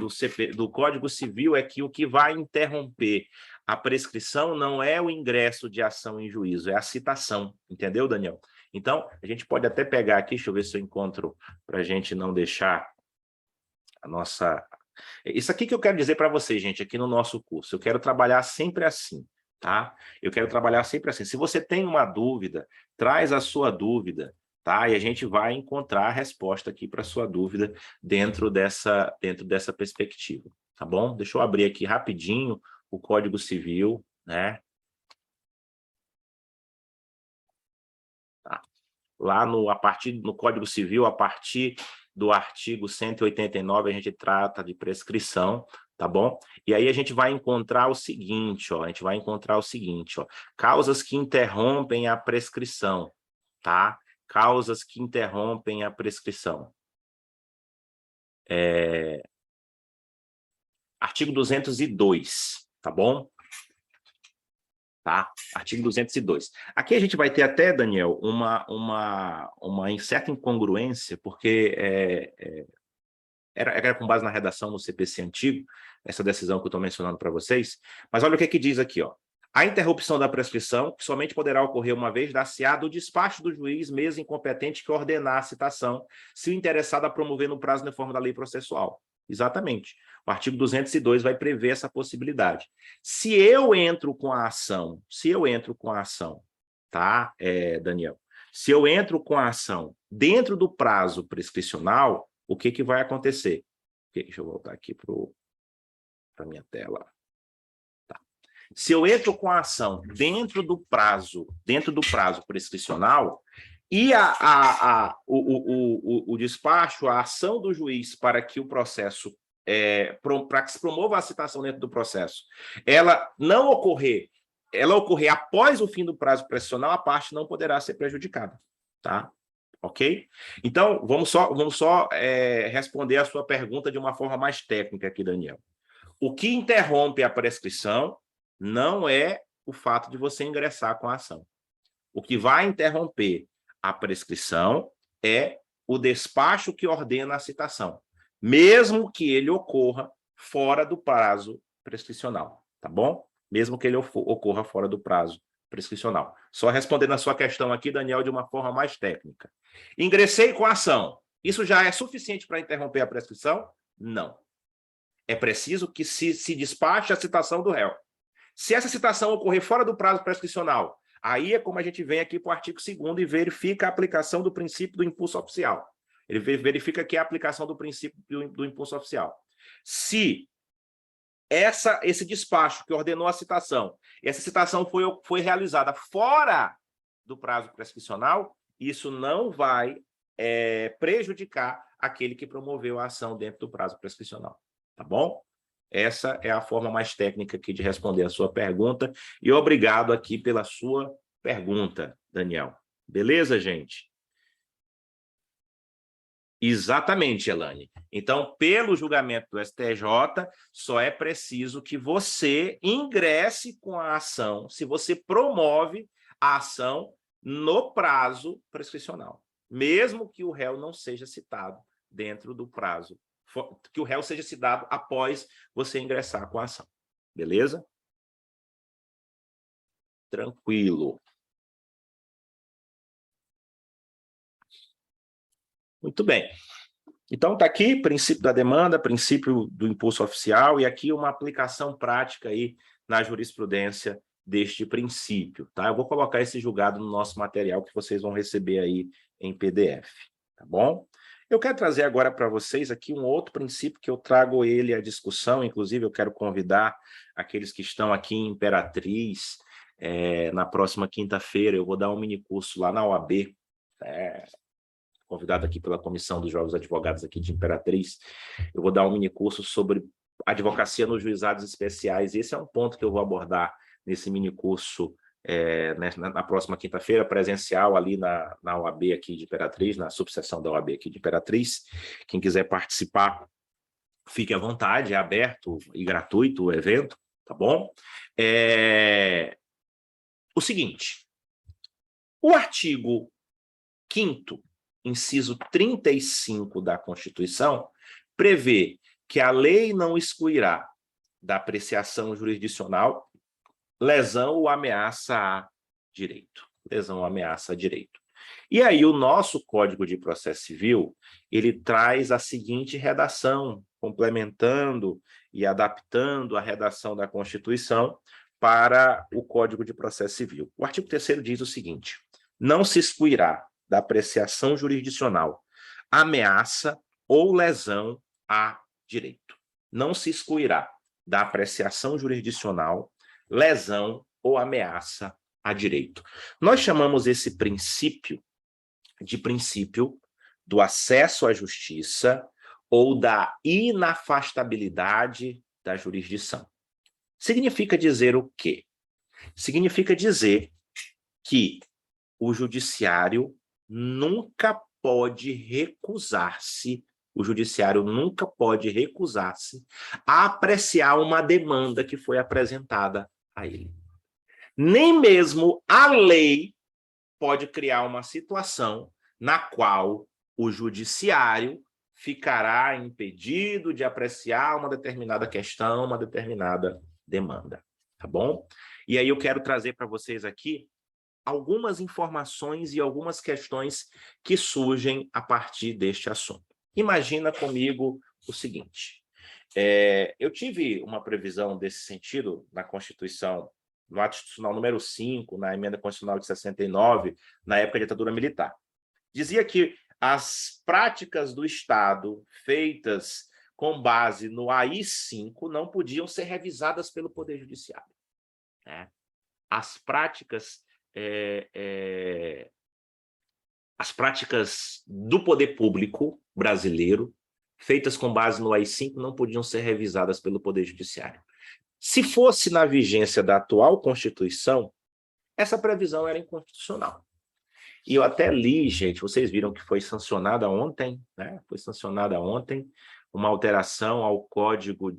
do Código Civil é que o que vai interromper a prescrição não é o ingresso de ação em juízo, é a citação. Entendeu, Daniel? Então, a gente pode até pegar aqui, deixa eu ver se eu encontro, para a gente não deixar a nossa... Isso aqui que eu quero dizer para vocês, gente, aqui no nosso curso. Eu quero trabalhar sempre assim, tá? Eu quero trabalhar sempre assim. Se você tem uma dúvida, traz a sua dúvida, tá? E a gente vai encontrar a resposta aqui para a sua dúvida dentro dessa perspectiva, tá bom? Deixa eu abrir aqui rapidinho o Código Civil, né? Tá. Lá no Código Civil, a partir do artigo 189, a gente trata de prescrição, tá bom? E aí a gente vai encontrar o seguinte, ó, causas que interrompem a prescrição, tá? Causas que interrompem a prescrição. Artigo 202, tá bom? Tá? Artigo 202. Aqui a gente vai ter até, Daniel, uma certa incongruência, porque era com base na redação no CPC antigo, essa decisão que eu estou mencionando para vocês, mas olha o que diz aqui, ó. A interrupção da prescrição, que somente poderá ocorrer uma vez dar-se-á do despacho do juiz, mesmo incompetente, que ordenar a citação, se o interessado a promover no prazo na forma da lei processual. Exatamente. O artigo 202 vai prever essa possibilidade. Se eu entro com a ação, tá, Daniel? Se eu entro com a ação dentro do prazo prescricional, o que vai acontecer? Deixa eu voltar aqui para a minha tela. Tá. Se eu entro com a ação dentro do prazo prescricional, e o despacho, a ação do juiz para que o processo, para que se promova a citação dentro do processo, ela ocorrer após o fim do prazo prescricional, a parte não poderá ser prejudicada, tá? Ok? Então, vamos só responder a sua pergunta de uma forma mais técnica aqui, Daniel. O que interrompe a prescrição não é o fato de você ingressar com a ação. O que vai interromper a prescrição é o despacho que ordena a citação, mesmo que ele ocorra fora do prazo prescricional, tá bom? Mesmo que ele ocorra fora do prazo prescricional. Só respondendo a sua questão aqui, Daniel, de uma forma mais técnica. Ingressei com a ação. Isso já é suficiente para interromper a prescrição? Não. É preciso que se despache a citação do réu. Se essa citação ocorrer fora do prazo prescricional, aí é como a gente vem aqui para o artigo 2º e verifica a aplicação do princípio do impulso oficial. Ele verifica que é a aplicação do princípio do impulso oficial. Se esse despacho que ordenou a citação, essa citação foi realizada fora do prazo prescricional, isso não vai prejudicar aquele que promoveu a ação dentro do prazo prescricional. Tá bom? Essa é a forma mais técnica aqui de responder a sua pergunta. E obrigado aqui pela sua pergunta, Daniel. Beleza, gente? Exatamente, Elane. Então, pelo julgamento do STJ, só é preciso que você ingresse com a ação, se você promove a ação no prazo prescricional, mesmo que o réu não seja citado dentro do prazo, que o réu seja citado após você ingressar com a ação. Beleza? Tranquilo. Muito bem. Então, está aqui princípio da demanda, princípio do impulso oficial, e aqui uma aplicação prática aí na jurisprudência deste princípio. Tá? Eu vou colocar esse julgado no nosso material que vocês vão receber aí em PDF. Tá bom? Eu quero trazer agora para vocês aqui um outro princípio que eu trago ele à discussão, inclusive eu quero convidar aqueles que estão aqui em Imperatriz, na próxima quinta-feira eu vou dar um minicurso lá na OAB, convidado aqui pela Comissão dos Jovens Advogados aqui de Imperatriz, eu vou dar um minicurso sobre advocacia nos juizados especiais. Esse é um ponto que eu vou abordar nesse minicurso na próxima quinta-feira, presencial ali na OAB aqui de Imperatriz, na subseção da OAB aqui de Imperatriz. Quem quiser participar, fique à vontade, é aberto e gratuito o evento, tá bom? O seguinte, o artigo 5º, inciso 35 da Constituição, prevê que a lei não excluirá da apreciação jurisdicional lesão ou ameaça a direito. Lesão ou ameaça a direito. E aí o nosso Código de Processo Civil, ele traz a seguinte redação, complementando e adaptando a redação da Constituição para o Código de Processo Civil. O artigo 3º diz o seguinte: não se excluirá da apreciação jurisdicional ameaça ou lesão a direito. Não se excluirá da apreciação jurisdicional lesão ou ameaça a direito. Nós chamamos esse princípio de princípio do acesso à justiça ou da inafastabilidade da jurisdição. Significa dizer o quê? Significa dizer que o judiciário nunca pode recusar-se, a apreciar uma demanda que foi apresentada a ele. Nem mesmo a lei pode criar uma situação na qual o judiciário ficará impedido de apreciar uma determinada questão, uma determinada demanda, tá bom? E aí eu quero trazer para vocês aqui algumas informações e algumas questões que surgem a partir deste assunto. Imagina comigo o seguinte, eu tive uma previsão desse sentido na Constituição, no ato institucional número 5, na emenda constitucional de 69, na época da ditadura militar. Dizia que as práticas do Estado feitas com base no AI-5 não podiam ser revisadas pelo Poder Judiciário. As práticas do poder público brasileiro, feitas com base no AI-5, não podiam ser revisadas pelo Poder Judiciário. Se fosse na vigência da atual Constituição, essa previsão era inconstitucional. E eu até li, gente, vocês viram que foi sancionada ontem, né? Foi sancionada ontem uma alteração ao Código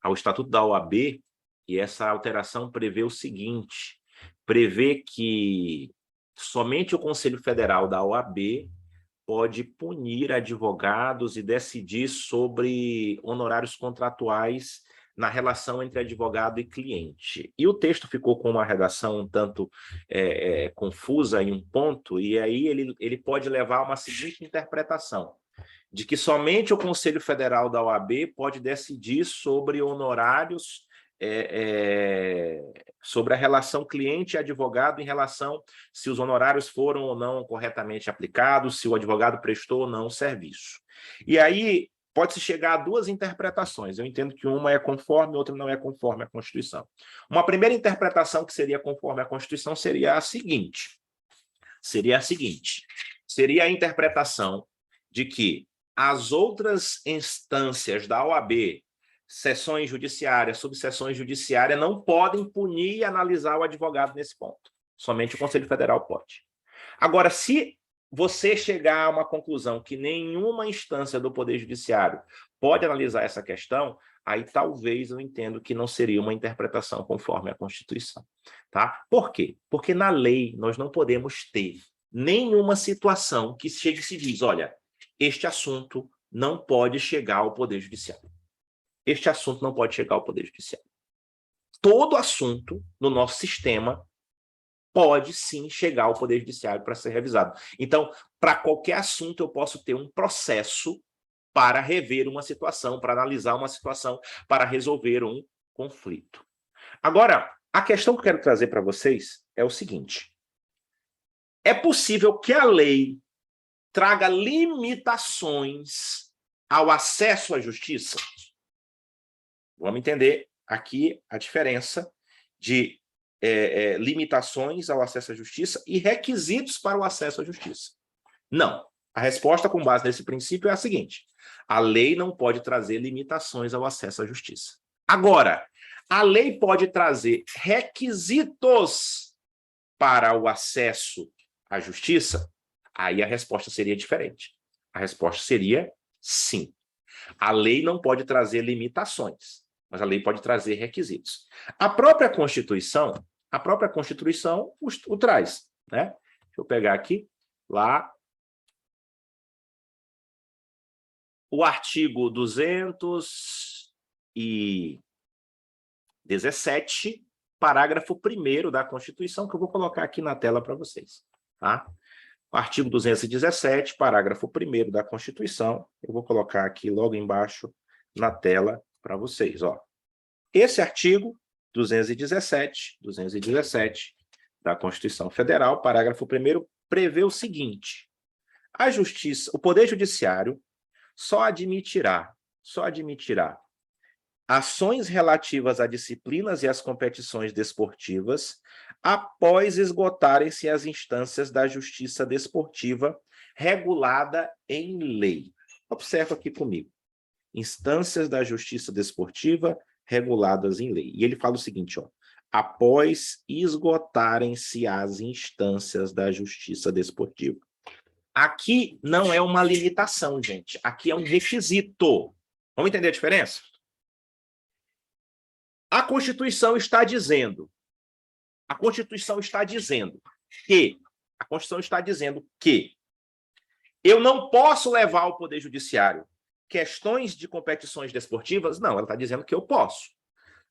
ao Estatuto da OAB, e essa alteração prevê o seguinte, prevê que somente o Conselho Federal da OAB pode punir advogados e decidir sobre honorários contratuais na relação entre advogado e cliente. E o texto ficou com uma redação um tanto confusa em um ponto, e aí ele pode levar a uma seguinte interpretação, de que somente o Conselho Federal da OAB pode decidir sobre honorários, sobre a relação cliente e advogado em relação se os honorários foram ou não corretamente aplicados, se o advogado prestou ou não o serviço. E aí pode-se chegar a duas interpretações. Eu entendo que uma é conforme, outra não é conforme a Constituição. Uma primeira interpretação que seria conforme a Constituição seria a seguinte. Seria a interpretação de que as outras instâncias da OAB, seções judiciárias, subseções judiciárias, não podem punir e analisar o advogado nesse ponto. Somente o Conselho Federal pode. Agora, se você chegar a uma conclusão que nenhuma instância do Poder Judiciário pode analisar essa questão, aí talvez eu entendo que não seria uma interpretação conforme a Constituição. Tá? Por quê? Porque na lei nós não podemos ter nenhuma situação que chegue e se diz, olha, este assunto não pode chegar ao Poder Judiciário. Este assunto não pode chegar ao Poder Judiciário. Todo assunto no nosso sistema pode sim chegar ao Poder Judiciário para ser revisado. Então, para qualquer assunto, eu posso ter um processo para rever uma situação, para analisar uma situação, para resolver um conflito. Agora, a questão que eu quero trazer para vocês é o seguinte. É possível que a lei traga limitações ao acesso à justiça? Vamos entender aqui a diferença de limitações ao acesso à justiça e requisitos para o acesso à justiça. Não. A resposta com base nesse princípio é a seguinte. A lei não pode trazer limitações ao acesso à justiça. Agora, a lei pode trazer requisitos para o acesso à justiça? Aí a resposta seria diferente. A resposta seria sim. A lei não pode trazer limitações, mas a lei pode trazer requisitos. A própria Constituição o traz, né? Deixa eu pegar aqui, lá, o artigo 217, parágrafo 1º da Constituição, que eu vou colocar aqui na tela para vocês, tá? O artigo 217, parágrafo 1º da Constituição, eu vou colocar aqui logo embaixo na tela para vocês, ó. Esse artigo 217 da Constituição Federal, parágrafo 1º, prevê o seguinte: a justiça, o Poder Judiciário só admitirá ações relativas a disciplinas e às competições desportivas após esgotarem-se as instâncias da justiça desportiva regulada em lei. Observa aqui comigo. Instâncias da justiça desportiva reguladas em lei. E ele fala o seguinte, ó, após esgotarem-se as instâncias da justiça desportiva. Aqui não é uma limitação, gente. Aqui é um requisito. Vamos entender a diferença? A Constituição está dizendo que eu não posso levar ao Poder Judiciário questões de competições desportivas. Não, ela está dizendo que eu posso.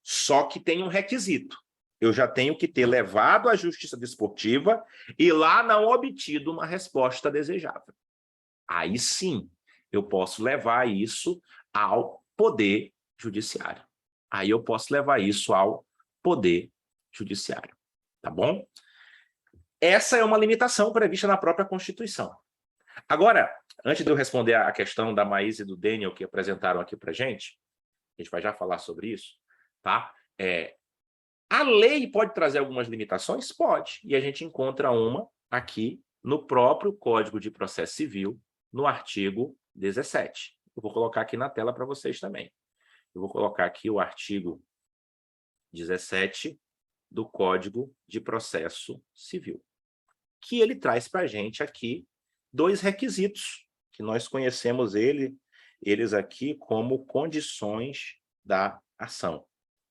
Só que tem um requisito. Eu já tenho que ter levado à justiça desportiva e lá não obtido uma resposta desejável. Aí sim, eu posso levar isso ao Poder Judiciário. Aí eu posso levar isso ao Poder Judiciário. Tá bom? Essa é uma limitação prevista na própria Constituição. Agora, antes de eu responder a questão da Maísa e do Daniel que apresentaram aqui para a gente vai já falar sobre isso, tá? A lei pode trazer algumas limitações? Pode. E a gente encontra uma aqui no próprio Código de Processo Civil, no artigo 17. Eu vou colocar aqui na tela para vocês também. Eu vou colocar aqui o artigo 17 do Código de Processo Civil, que ele traz para a gente aqui dois requisitos, que nós conhecemos eles aqui como condições da ação.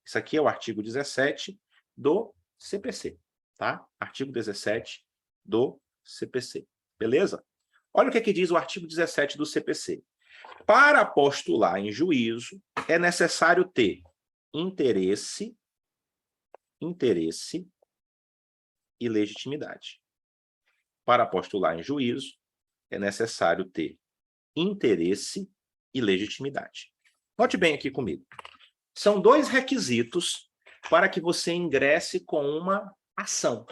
Isso aqui é o artigo 17 do CPC, tá? Artigo 17 do CPC, beleza? Olha o que diz o artigo 17 do CPC. Para postular em juízo, é necessário ter interesse e legitimidade. Para postular em juízo, é necessário ter interesse e legitimidade. Note bem aqui comigo. São 2 requisitos para que você ingresse com uma ação.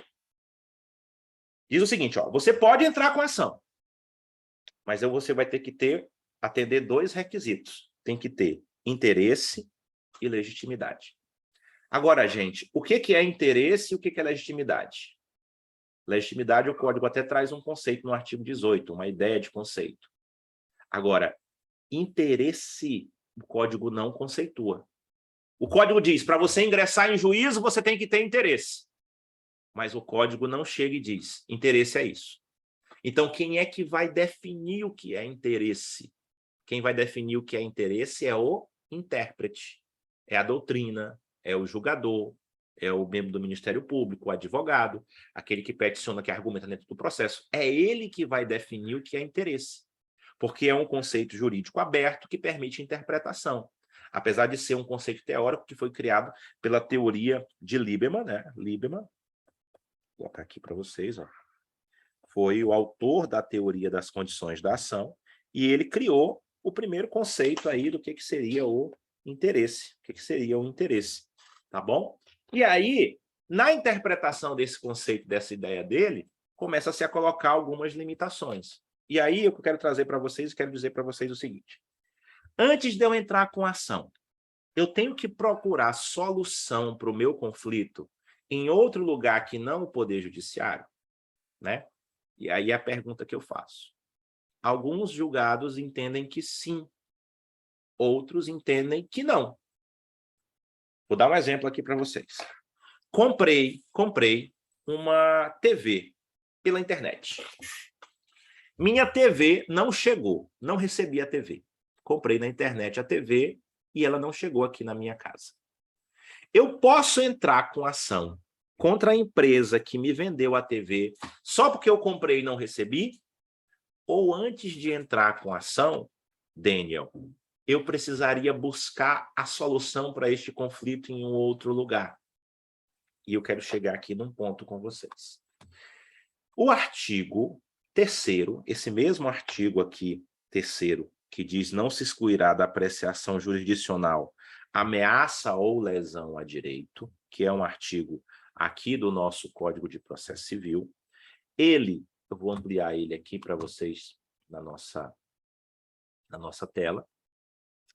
Diz o seguinte, ó, você pode entrar com ação, mas você vai ter que atender 2 requisitos. Tem que ter interesse e legitimidade. Agora, gente, o que é interesse e o que é legitimidade? Legitimidade, o código até traz um conceito no artigo 18, uma ideia de conceito. Agora, interesse, o código não conceitua. O código diz, para você ingressar em juízo, você tem que ter interesse. Mas o código não chega e diz, interesse é isso. Então, quem é que vai definir o que é interesse? Quem vai definir o que é interesse é o intérprete. É a doutrina, é o julgador, é o membro do Ministério Público, o advogado, aquele que peticiona, que argumenta dentro do processo. É ele que vai definir o que é interesse. Porque é um conceito jurídico aberto que permite interpretação. Apesar de ser um conceito teórico que foi criado pela teoria de Lieberman, né? Lieberman, vou colocar aqui para vocês, ó. Foi o autor da teoria das condições da ação e ele criou o primeiro conceito aí do que seria o interesse. O que seria o interesse, tá bom? E aí, na interpretação desse conceito, dessa ideia dele, começa-se a colocar algumas limitações. E aí, o que eu quero trazer para vocês, quero dizer para vocês o seguinte. Antes de eu entrar com a ação, eu tenho que procurar solução para o meu conflito em outro lugar que não o Poder Judiciário, né? E aí a pergunta que eu faço. Alguns julgados entendem que sim, outros entendem que não. Vou dar um exemplo aqui para vocês. Comprei uma TV pela internet. Minha TV não chegou, não recebi a TV. Comprei na internet a TV e ela não chegou aqui na minha casa. Eu posso entrar com ação contra a empresa que me vendeu a TV só porque eu comprei e não recebi? Ou antes de entrar com ação, Daniel, eu precisaria buscar a solução para este conflito em um outro lugar? E eu quero chegar aqui num ponto com vocês. O artigo 3º, esse mesmo artigo aqui, 3º, que diz não se excluirá da apreciação jurisdicional ameaça ou lesão a direito, que é um artigo aqui do nosso Código de Processo Civil, eu vou ampliar ele aqui para vocês na nossa tela.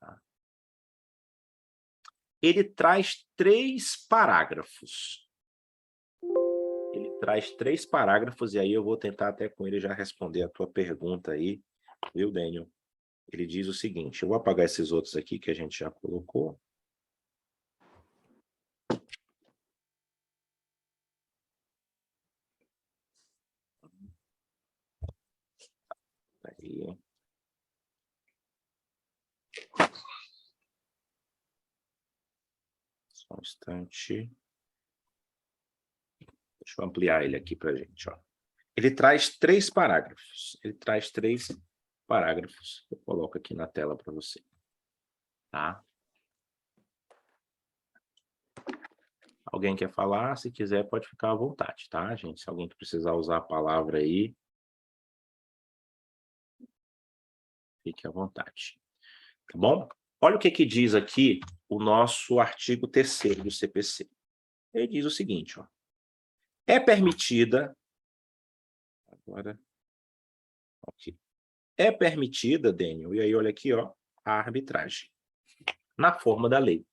Tá? Ele traz 3 parágrafos. Ele traz 3 parágrafos, e aí eu vou tentar até com ele já responder a tua pergunta aí, viu, Daniel? Ele diz o seguinte, eu vou apagar esses outros aqui que a gente já colocou. Aí. Só um instante. Deixa eu ampliar ele aqui para a gente, ó. Ele traz 3 parágrafos. Eu coloco aqui na tela para você. Tá? Alguém quer falar? Se quiser, pode ficar à vontade, tá, gente? Se alguém precisar usar a palavra aí, fique à vontade. Tá bom? Olha o que diz aqui o nosso artigo 3º do CPC. Ele diz o seguinte, ó. É permitida... Agora... Ok. É permitida, Daniel, e aí olha aqui, ó, a arbitragem, na forma da lei.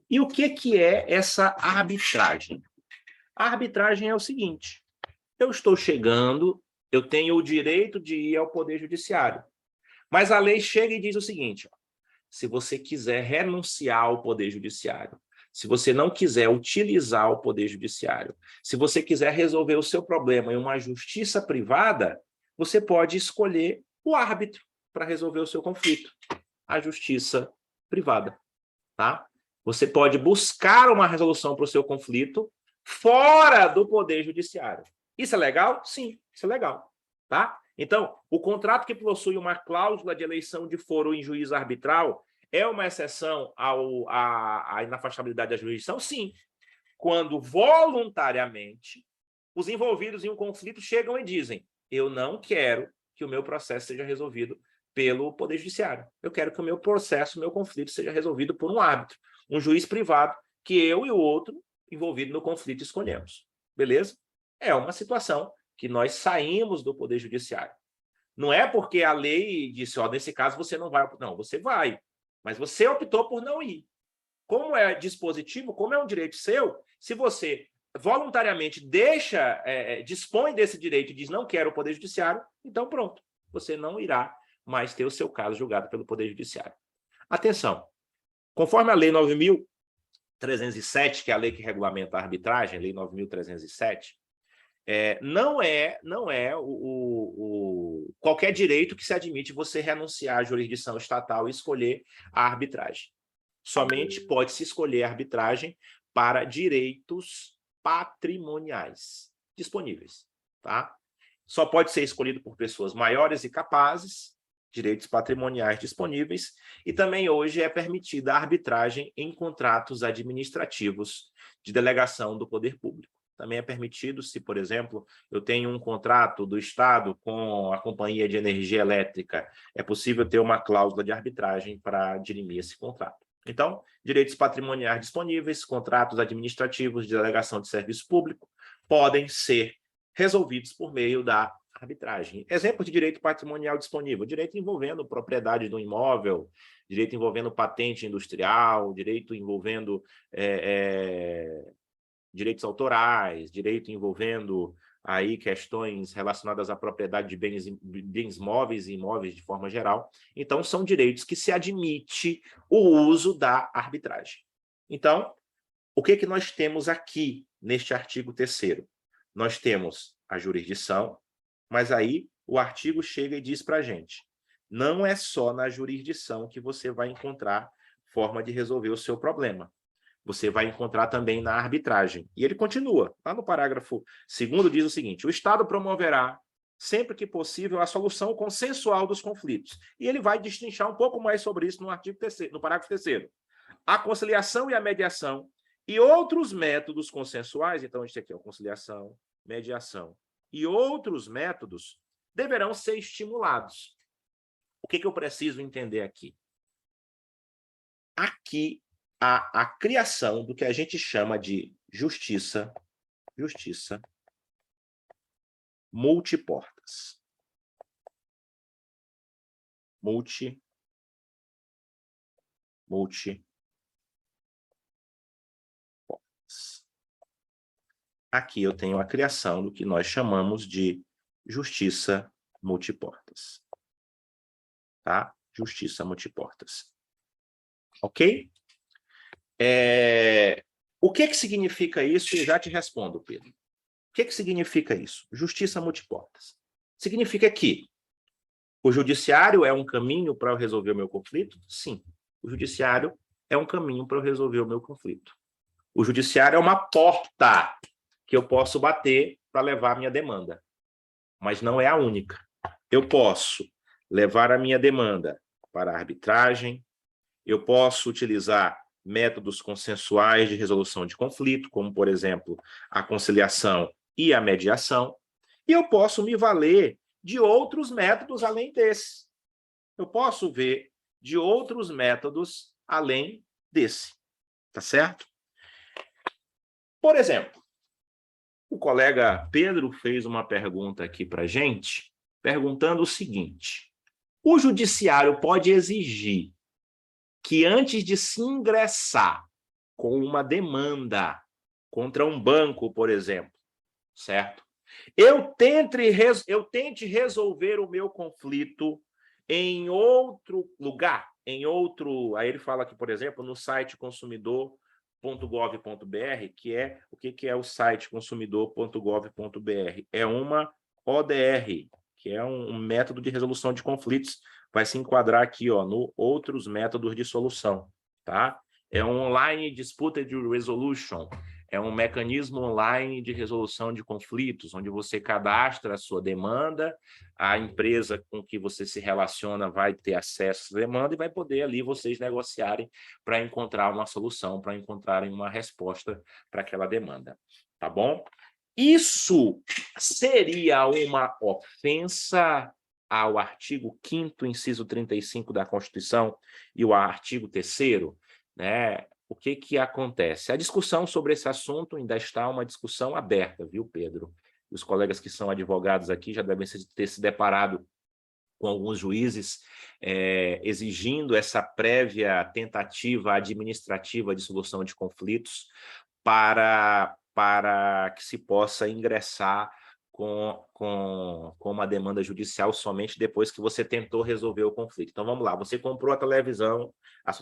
E o que é essa arbitragem? A arbitragem é o seguinte, eu estou chegando, eu tenho o direito de ir ao Poder Judiciário, mas a lei chega e diz o seguinte, ó, se você quiser renunciar ao Poder Judiciário, se você não quiser utilizar o Poder Judiciário, se você quiser resolver o seu problema em uma justiça privada, você pode escolher o árbitro para resolver o seu conflito, a justiça privada, tá? Você pode buscar uma resolução para o seu conflito fora do Poder Judiciário. Isso é legal? Sim, isso é legal, tá? Então, o contrato que possui uma cláusula de eleição de foro em juízo arbitral é uma exceção à inafastabilidade da jurisdição? Sim. Quando voluntariamente os envolvidos em um conflito chegam e dizem: eu não quero que o meu processo seja resolvido pelo Poder Judiciário. Eu quero que o meu processo, o meu conflito, seja resolvido por um árbitro, um juiz privado, que eu e o outro envolvido no conflito escolhemos. Beleza? É uma situação que nós saímos do Poder Judiciário. Não é porque a lei disse, ó, nesse caso você não vai. Não, você vai. Mas você optou por não ir. Como é dispositivo, como é um direito seu, se você voluntariamente dispõe desse direito e diz não quero o Poder Judiciário, então pronto, você não irá mais ter o seu caso julgado pelo Poder Judiciário. Atenção, conforme a Lei 9.307, que é a lei que regulamenta a arbitragem, Lei 9.307, não é qualquer direito que se admite você renunciar à jurisdição estatal e escolher a arbitragem. Somente pode-se escolher a arbitragem para direitos patrimoniais disponíveis, tá? Só pode ser escolhido por pessoas maiores e capazes, direitos patrimoniais disponíveis, e também hoje é permitida a arbitragem em contratos administrativos de delegação do poder público. Também é permitido se, por exemplo, eu tenho um contrato do Estado com a Companhia de Energia Elétrica, é possível ter uma cláusula de arbitragem para dirimir esse contrato. Então, direitos patrimoniais disponíveis, contratos administrativos de delegação de serviço público podem ser resolvidos por meio da arbitragem. Exemplo de direito patrimonial disponível: direito envolvendo propriedade do imóvel, direito envolvendo patente industrial, direito envolvendo direitos autorais, direito envolvendo aí questões relacionadas à propriedade de bens móveis e imóveis de forma geral. Então, são direitos que se admite o uso da arbitragem. Então, o que nós temos aqui neste artigo 3º? Nós temos a jurisdição, mas aí o artigo chega e diz para a gente: não é só na jurisdição que você vai encontrar forma de resolver o seu problema. Você vai encontrar também na arbitragem. E ele continua, lá no parágrafo 2º diz o seguinte: o Estado promoverá, sempre que possível, a solução consensual dos conflitos. E ele vai destrinchar um pouco mais sobre isso no artigo 3º, no parágrafo 3º. A conciliação e a mediação e outros métodos consensuais, então isso aqui é a conciliação, mediação e outros métodos, deverão ser estimulados. O que eu preciso entender aqui? Aqui a criação do que a gente chama de justiça multiportas. Multiportas. Aqui eu tenho a criação do que nós chamamos de justiça multiportas. Tá? Justiça multiportas. Ok? O que significa isso? Eu já te respondo, Pedro. O que significa isso? Justiça multiportas. Significa que o judiciário é um caminho para eu resolver o meu conflito? Sim. O judiciário é um caminho para eu resolver o meu conflito. O judiciário é uma porta que eu posso bater para levar a minha demanda. Mas não é a única. Eu posso levar a minha demanda para a arbitragem, eu posso utilizar métodos consensuais de resolução de conflito, como, por exemplo, a conciliação e a mediação, e eu posso me valer de outros métodos além desse. Eu posso ver de outros métodos além desse. Tá certo? Por exemplo, o colega Pedro fez uma pergunta aqui para a gente, perguntando o seguinte: o judiciário pode exigir que antes de se ingressar com uma demanda contra um banco, por exemplo, certo? Eu tente resolver o meu conflito em outro lugar, aí ele fala aqui, por exemplo, no site consumidor.gov.br, que é, o que é o site consumidor.gov.br? É uma ODR, que é um método de resolução de conflitos, vai se enquadrar aqui, ó, no outros métodos de solução, tá? É um Online Disputed Resolution, é um mecanismo online de resolução de conflitos, onde você cadastra a sua demanda, a empresa com que você se relaciona vai ter acesso a essa demanda e vai poder ali vocês negociarem para encontrar uma solução, para encontrarem uma resposta para aquela demanda, tá bom? Isso seria uma ofensa ao artigo 5º, inciso 35 da Constituição e o artigo 3º, né? O que acontece? A discussão sobre esse assunto ainda está uma discussão aberta, viu, Pedro? Os colegas que são advogados aqui já devem ter se deparado com alguns juízes exigindo essa prévia tentativa administrativa de solução de conflitos para que se possa ingressar com uma demanda judicial somente depois que você tentou resolver o conflito. Então, vamos lá, você comprou a sua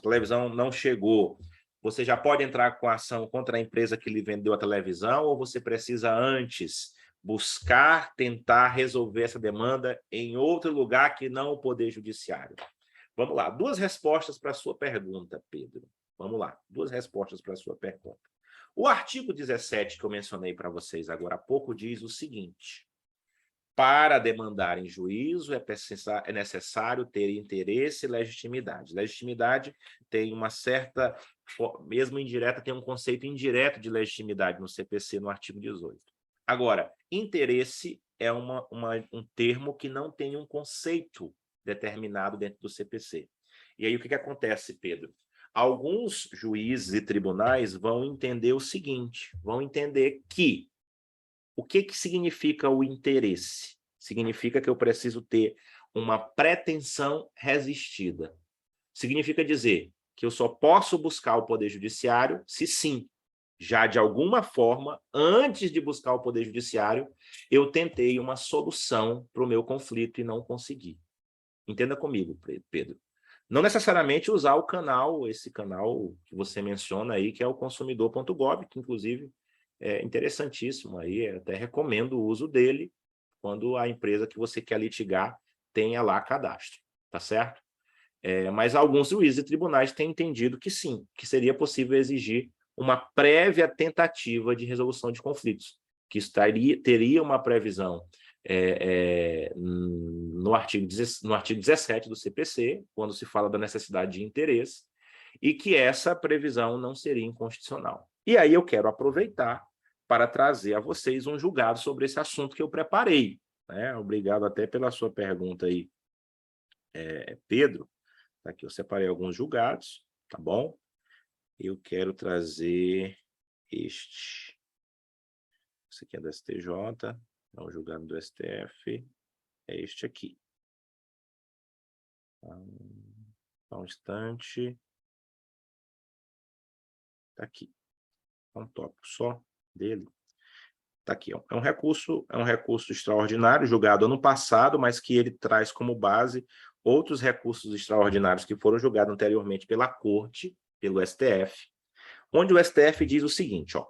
televisão não chegou, você já pode entrar com a ação contra a empresa que lhe vendeu a televisão ou você precisa antes buscar, tentar resolver essa demanda em outro lugar que não o Poder Judiciário? Vamos lá, 2 respostas para a sua pergunta, Pedro. Vamos lá, 2 respostas para a sua pergunta. O artigo 17 que eu mencionei para vocês agora há pouco diz o seguinte: para demandar em juízo é necessário ter interesse e legitimidade. Legitimidade tem uma certa, mesmo indireta, tem um conceito indireto de legitimidade no CPC, no artigo 18. Agora, interesse é um termo que não tem um conceito determinado dentro do CPC. E aí o que acontece, Pedro? Alguns juízes e tribunais vão entender o seguinte, vão entender que o que significa o interesse? Significa que eu preciso ter uma pretensão resistida. Significa dizer que eu só posso buscar o Poder Judiciário se sim, já de alguma forma, antes de buscar o Poder Judiciário, eu tentei uma solução para o meu conflito e não consegui. Entenda comigo, Pedro. Não necessariamente usar o canal, esse canal que você menciona aí, que é o consumidor.gov, que inclusive é interessantíssimo aí, até recomendo o uso dele quando a empresa que você quer litigar tenha lá cadastro, tá certo? Mas alguns juízes e tribunais têm entendido que sim, que seria possível exigir uma prévia tentativa de resolução de conflitos, que teria uma previsão no artigo 17 do CPC, quando se fala da necessidade de interesse, e que essa previsão não seria inconstitucional. E aí eu quero aproveitar para trazer a vocês um julgado sobre esse assunto que eu preparei, né? Obrigado até pela sua pergunta aí, Pedro. Aqui eu separei alguns julgados, tá bom? Eu quero trazer este. Esse aqui é do STJ, é um julgado do STF, é este aqui. Um instante. Tá aqui. É um tópico só dele. Tá aqui. É um recurso extraordinário, julgado ano passado, mas que ele traz como base outros recursos extraordinários que foram julgados anteriormente pela Corte, pelo STF, onde o STF diz o seguinte, ó,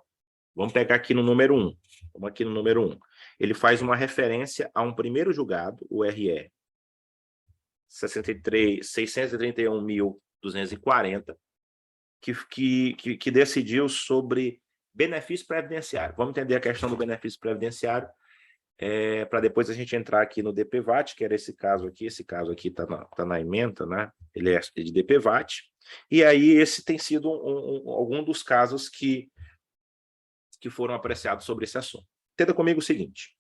vamos pegar aqui no número 1. Vamos aqui no número 1. Ele faz uma referência a um primeiro julgado, o RE 631.240, que decidiu sobre benefício previdenciário. Vamos entender a questão do benefício previdenciário, para depois a gente entrar aqui no DPVAT, que era esse caso aqui está na ementa, né? Ele é de DPVAT, e aí esse tem sido algum dos casos que foram apreciados sobre esse assunto. Entenda comigo o seguinte,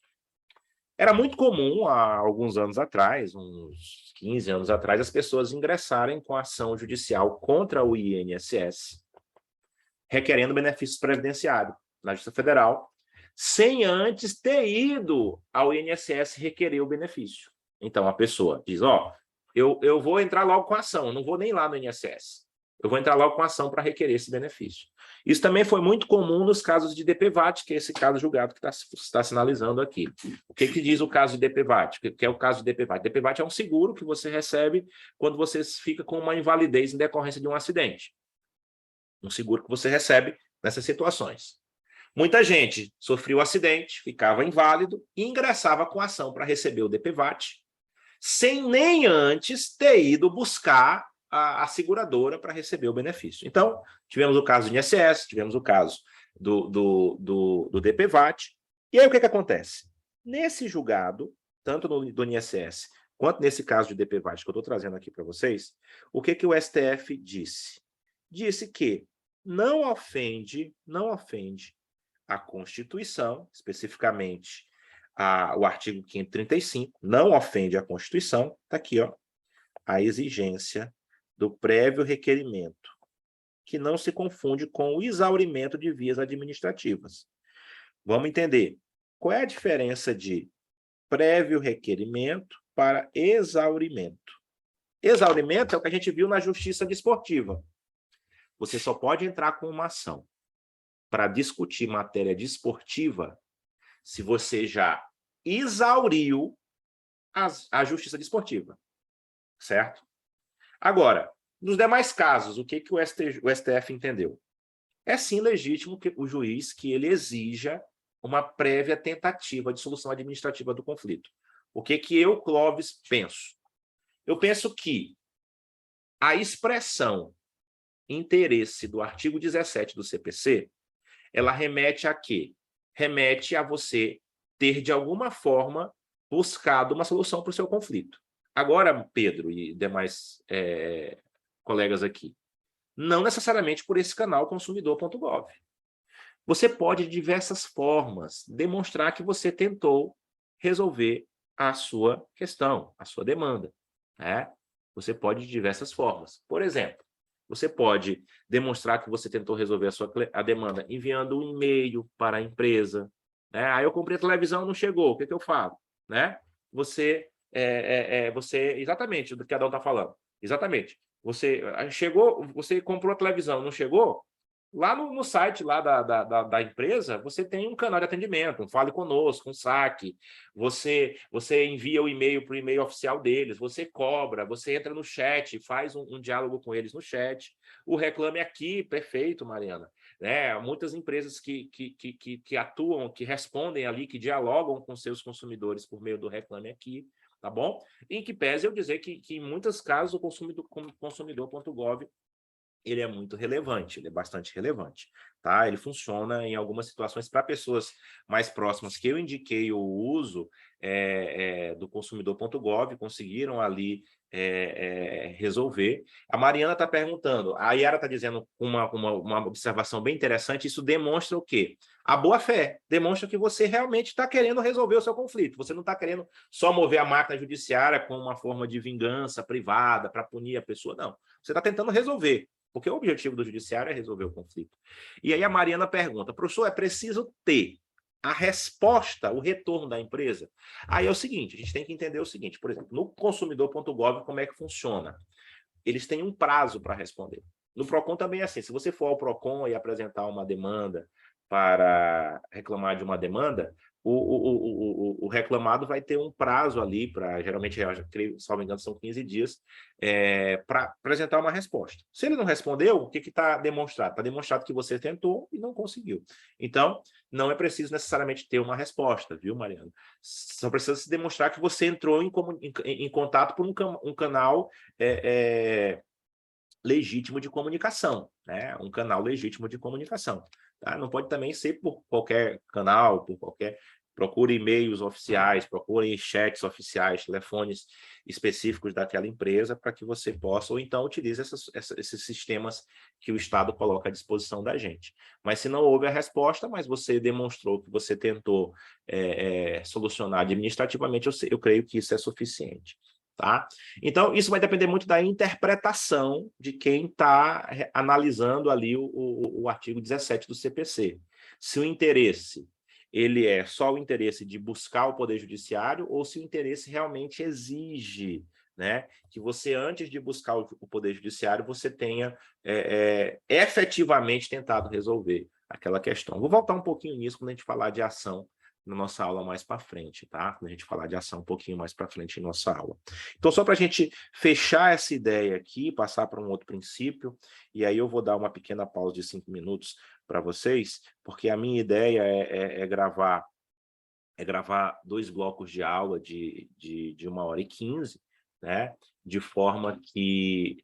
era muito comum, há alguns anos atrás, uns 15 anos atrás, as pessoas ingressarem com ação judicial contra o INSS, requerendo benefícios previdenciários na Justiça Federal, sem antes ter ido ao INSS requerer o benefício. Então, a pessoa diz, ó, eu vou entrar logo com a ação, eu não vou nem lá no INSS. Eu vou entrar logo com a ação para requerer esse benefício. Isso também foi muito comum nos casos de DPVAT, que é esse caso julgado que está sinalizando aqui. O que diz o caso de DPVAT? O que é o caso de DPVAT? DPVAT é um seguro que você recebe quando você fica com uma invalidez em decorrência de um acidente. Um seguro que você recebe nessas situações. Muita gente sofreu um acidente, ficava inválido e ingressava com ação para receber o DPVAT, sem nem antes ter ido buscar a seguradora para receber o benefício. Então, tivemos o caso do INSS, tivemos o caso do DPVAT. E aí o que acontece? Nesse julgado, tanto do INSS quanto nesse caso de DPVAT que eu estou trazendo aqui para vocês, o que o STF disse? Disse que não ofende a Constituição, especificamente o artigo 535, não ofende a Constituição, está aqui, ó, a exigência do prévio requerimento, que não se confunde com o exaurimento de vias administrativas. Vamos entender. Qual é a diferença de prévio requerimento para exaurimento? Exaurimento é o que a gente viu na justiça desportiva. Você só pode entrar com uma ação para discutir matéria desportiva se você já exauriu a justiça desportiva, certo? Agora, nos demais casos, o que o STF entendeu? É sim legítimo que o juiz que ele exija uma prévia tentativa de solução administrativa do conflito. O que eu, Clóvis, penso? Eu penso que a expressão interesse do artigo 17 do CPC, ela remete a quê? Remete a você ter, de alguma forma, buscado uma solução para o seu conflito. Agora, Pedro e demais colegas aqui, não necessariamente por esse canal consumidor.gov. Você pode, de diversas formas, demonstrar que você tentou resolver a sua questão, a sua demanda, né? Você pode de diversas formas. Por exemplo, você pode demonstrar que você tentou resolver a demanda enviando um e-mail para a empresa, né? Aí eu comprei a televisão, não chegou, o que eu falo? Né? Você, exatamente, do que cada um está falando. Exatamente. Você chegou, você comprou a televisão, não chegou? Lá no site lá da empresa, você tem um canal de atendimento, um Fale Conosco, um saque, você envia o e-mail para o e-mail oficial deles, você cobra, você entra no chat, faz um diálogo com eles no chat. O Reclame Aqui, perfeito, Mariana. Né? Muitas empresas que atuam, que respondem ali, que dialogam com seus consumidores por meio do Reclame Aqui, tá bom? Em que pese eu dizer que em muitos casos o consumidor.gov ele é muito relevante, ele é bastante relevante, tá? Ele funciona em algumas situações para pessoas mais próximas que eu indiquei o uso do consumidor.gov, conseguiram ali resolver. A Mariana está perguntando, a Yara está dizendo uma observação bem interessante, isso demonstra o quê? A boa-fé, demonstra que você realmente está querendo resolver o seu conflito, você não está querendo só mover a máquina judiciária com uma forma de vingança privada para punir a pessoa, não. Você está tentando resolver. Porque o objetivo do judiciário é resolver o conflito. E aí a Mariana pergunta, professor, é preciso ter a resposta, o retorno da empresa? Aí é o seguinte, a gente tem que entender o seguinte, por exemplo, no consumidor.gov, como é que funciona? Eles têm um prazo para responder. No PROCON também é assim, se você for ao PROCON e apresentar uma demanda para reclamar de uma demanda, o reclamado vai ter um prazo ali para, geralmente, se não me engano, são 15 dias, para apresentar uma resposta. Se ele não respondeu, o que está demonstrado? Está demonstrado que você tentou e não conseguiu. Então, não é preciso necessariamente ter uma resposta, viu, Mariana? Só precisa se demonstrar que você entrou em contato por um canal legítimo de comunicação, né? Um canal legítimo de comunicação. Tá? Não pode também ser por qualquer canal, por qualquer... Procure e-mails oficiais, procure chats oficiais, telefones específicos daquela empresa para que você possa, ou então utilize esses sistemas que o Estado coloca à disposição da gente. Mas se não houve a resposta, mas você demonstrou que você tentou solucionar administrativamente, eu creio que isso é suficiente. Tá? Então, isso vai depender muito da interpretação de quem está analisando ali o artigo 17 do CPC. Se o interesse ele é só o interesse de buscar o Poder Judiciário ou se o interesse realmente exige, né, que você, antes de buscar o Poder Judiciário, você tenha efetivamente tentado resolver aquela questão. Vou voltar um pouquinho nisso quando a gente falar de ação na nossa aula mais para frente, tá? Quando a gente falar de ação um pouquinho mais para frente em nossa aula. Então, só para a gente fechar essa ideia aqui, passar para um outro princípio, e aí eu vou dar uma pequena pausa de 5 minutos para vocês, porque a minha ideia é gravar 2 blocos de aula de 1h15, né? De forma que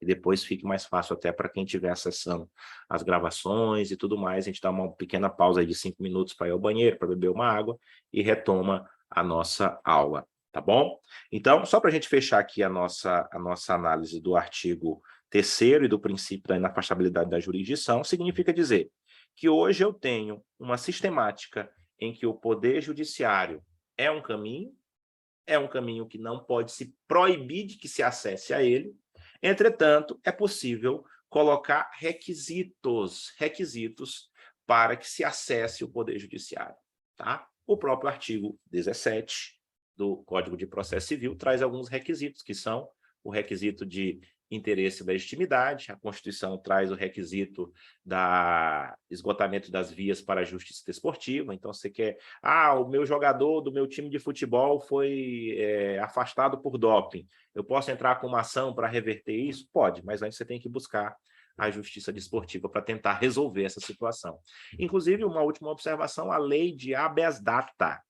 depois fique mais fácil até para quem estiver acessando as gravações e tudo mais. A gente dá uma pequena pausa aí de 5 minutos para ir ao banheiro, para beber uma água e retoma a nossa aula, tá bom? Então, só para a gente fechar aqui a nossa análise do artigo 3º e do princípio da inafastabilidade da jurisdição, significa dizer que hoje eu tenho uma sistemática em que o Poder Judiciário é um caminho que não pode se proibir de que se acesse a ele. Entretanto, é possível colocar requisitos para que se acesse o Poder Judiciário, tá? O próprio artigo 17 do Código de Processo Civil traz alguns requisitos, que são o requisito de interesse da legitimidade, a Constituição traz o requisito da esgotamento das vias para a justiça desportiva. Então, você quer, o meu jogador do meu time de futebol foi afastado por doping, eu posso entrar com uma ação para reverter isso? Pode, mas antes você tem que buscar a justiça desportiva para tentar resolver essa situação. Inclusive, uma última observação, a lei de habeas data,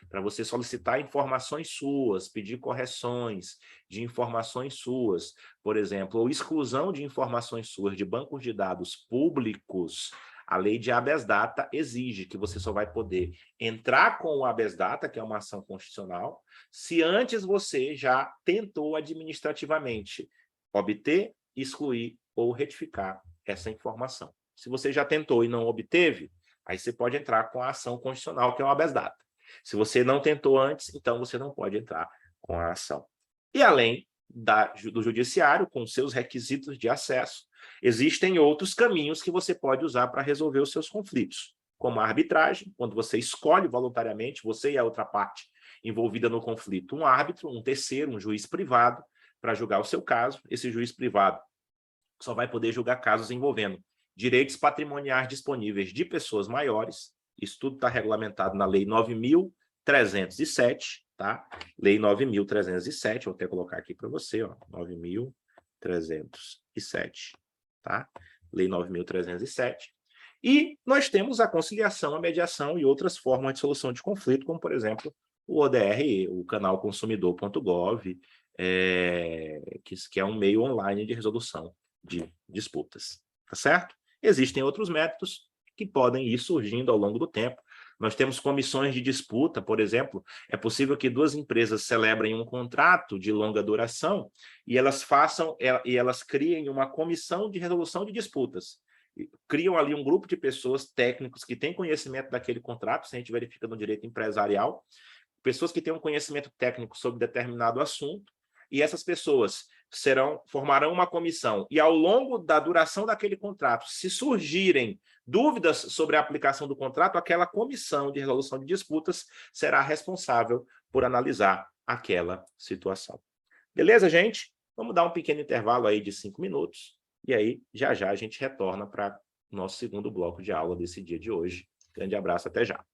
para você solicitar informações suas, pedir correções de informações suas, por exemplo, ou exclusão de informações suas de bancos de dados públicos, a lei de habeas data exige que você só vai poder entrar com o habeas data, que é uma ação constitucional, se antes você já tentou administrativamente obter, excluir ou retificar essa informação. Se você já tentou e não obteve, aí você pode entrar com a ação constitucional, que é o habeas data. Se você não tentou antes, então você não pode entrar com a ação. E além do judiciário, com seus requisitos de acesso, existem outros caminhos que você pode usar para resolver os seus conflitos, como a arbitragem, quando você escolhe voluntariamente, você e a outra parte envolvida no conflito, um árbitro, um terceiro, um juiz privado, para julgar o seu caso. Esse juiz privado só vai poder julgar casos envolvendo direitos patrimoniais disponíveis de pessoas maiores. Isso tudo está regulamentado na Lei 9.307, tá? Lei 9.307, vou até colocar aqui para você, ó, 9.307, tá? Lei 9.307. E nós temos a conciliação, a mediação e outras formas de solução de conflito, como, por exemplo, o ODR, o canal consumidor.gov, que é um meio online de resolução de disputas, tá certo? Existem outros métodos que podem ir surgindo ao longo do tempo. Nós temos comissões de disputa, por exemplo, é possível que duas empresas celebrem um contrato de longa duração e elas criem uma comissão de resolução de disputas. Criam ali um grupo de pessoas técnicos que têm conhecimento daquele contrato, se a gente verifica no direito empresarial, pessoas que têm um conhecimento técnico sobre determinado assunto, e essas pessoas formarão uma comissão, e ao longo da duração daquele contrato, se surgirem dúvidas sobre a aplicação do contrato, aquela comissão de resolução de disputas será responsável por analisar aquela situação. Beleza, gente? Vamos dar um pequeno intervalo aí de 5 minutos, e aí já a gente retorna para o nosso segundo bloco de aula desse dia de hoje. Grande abraço, até já.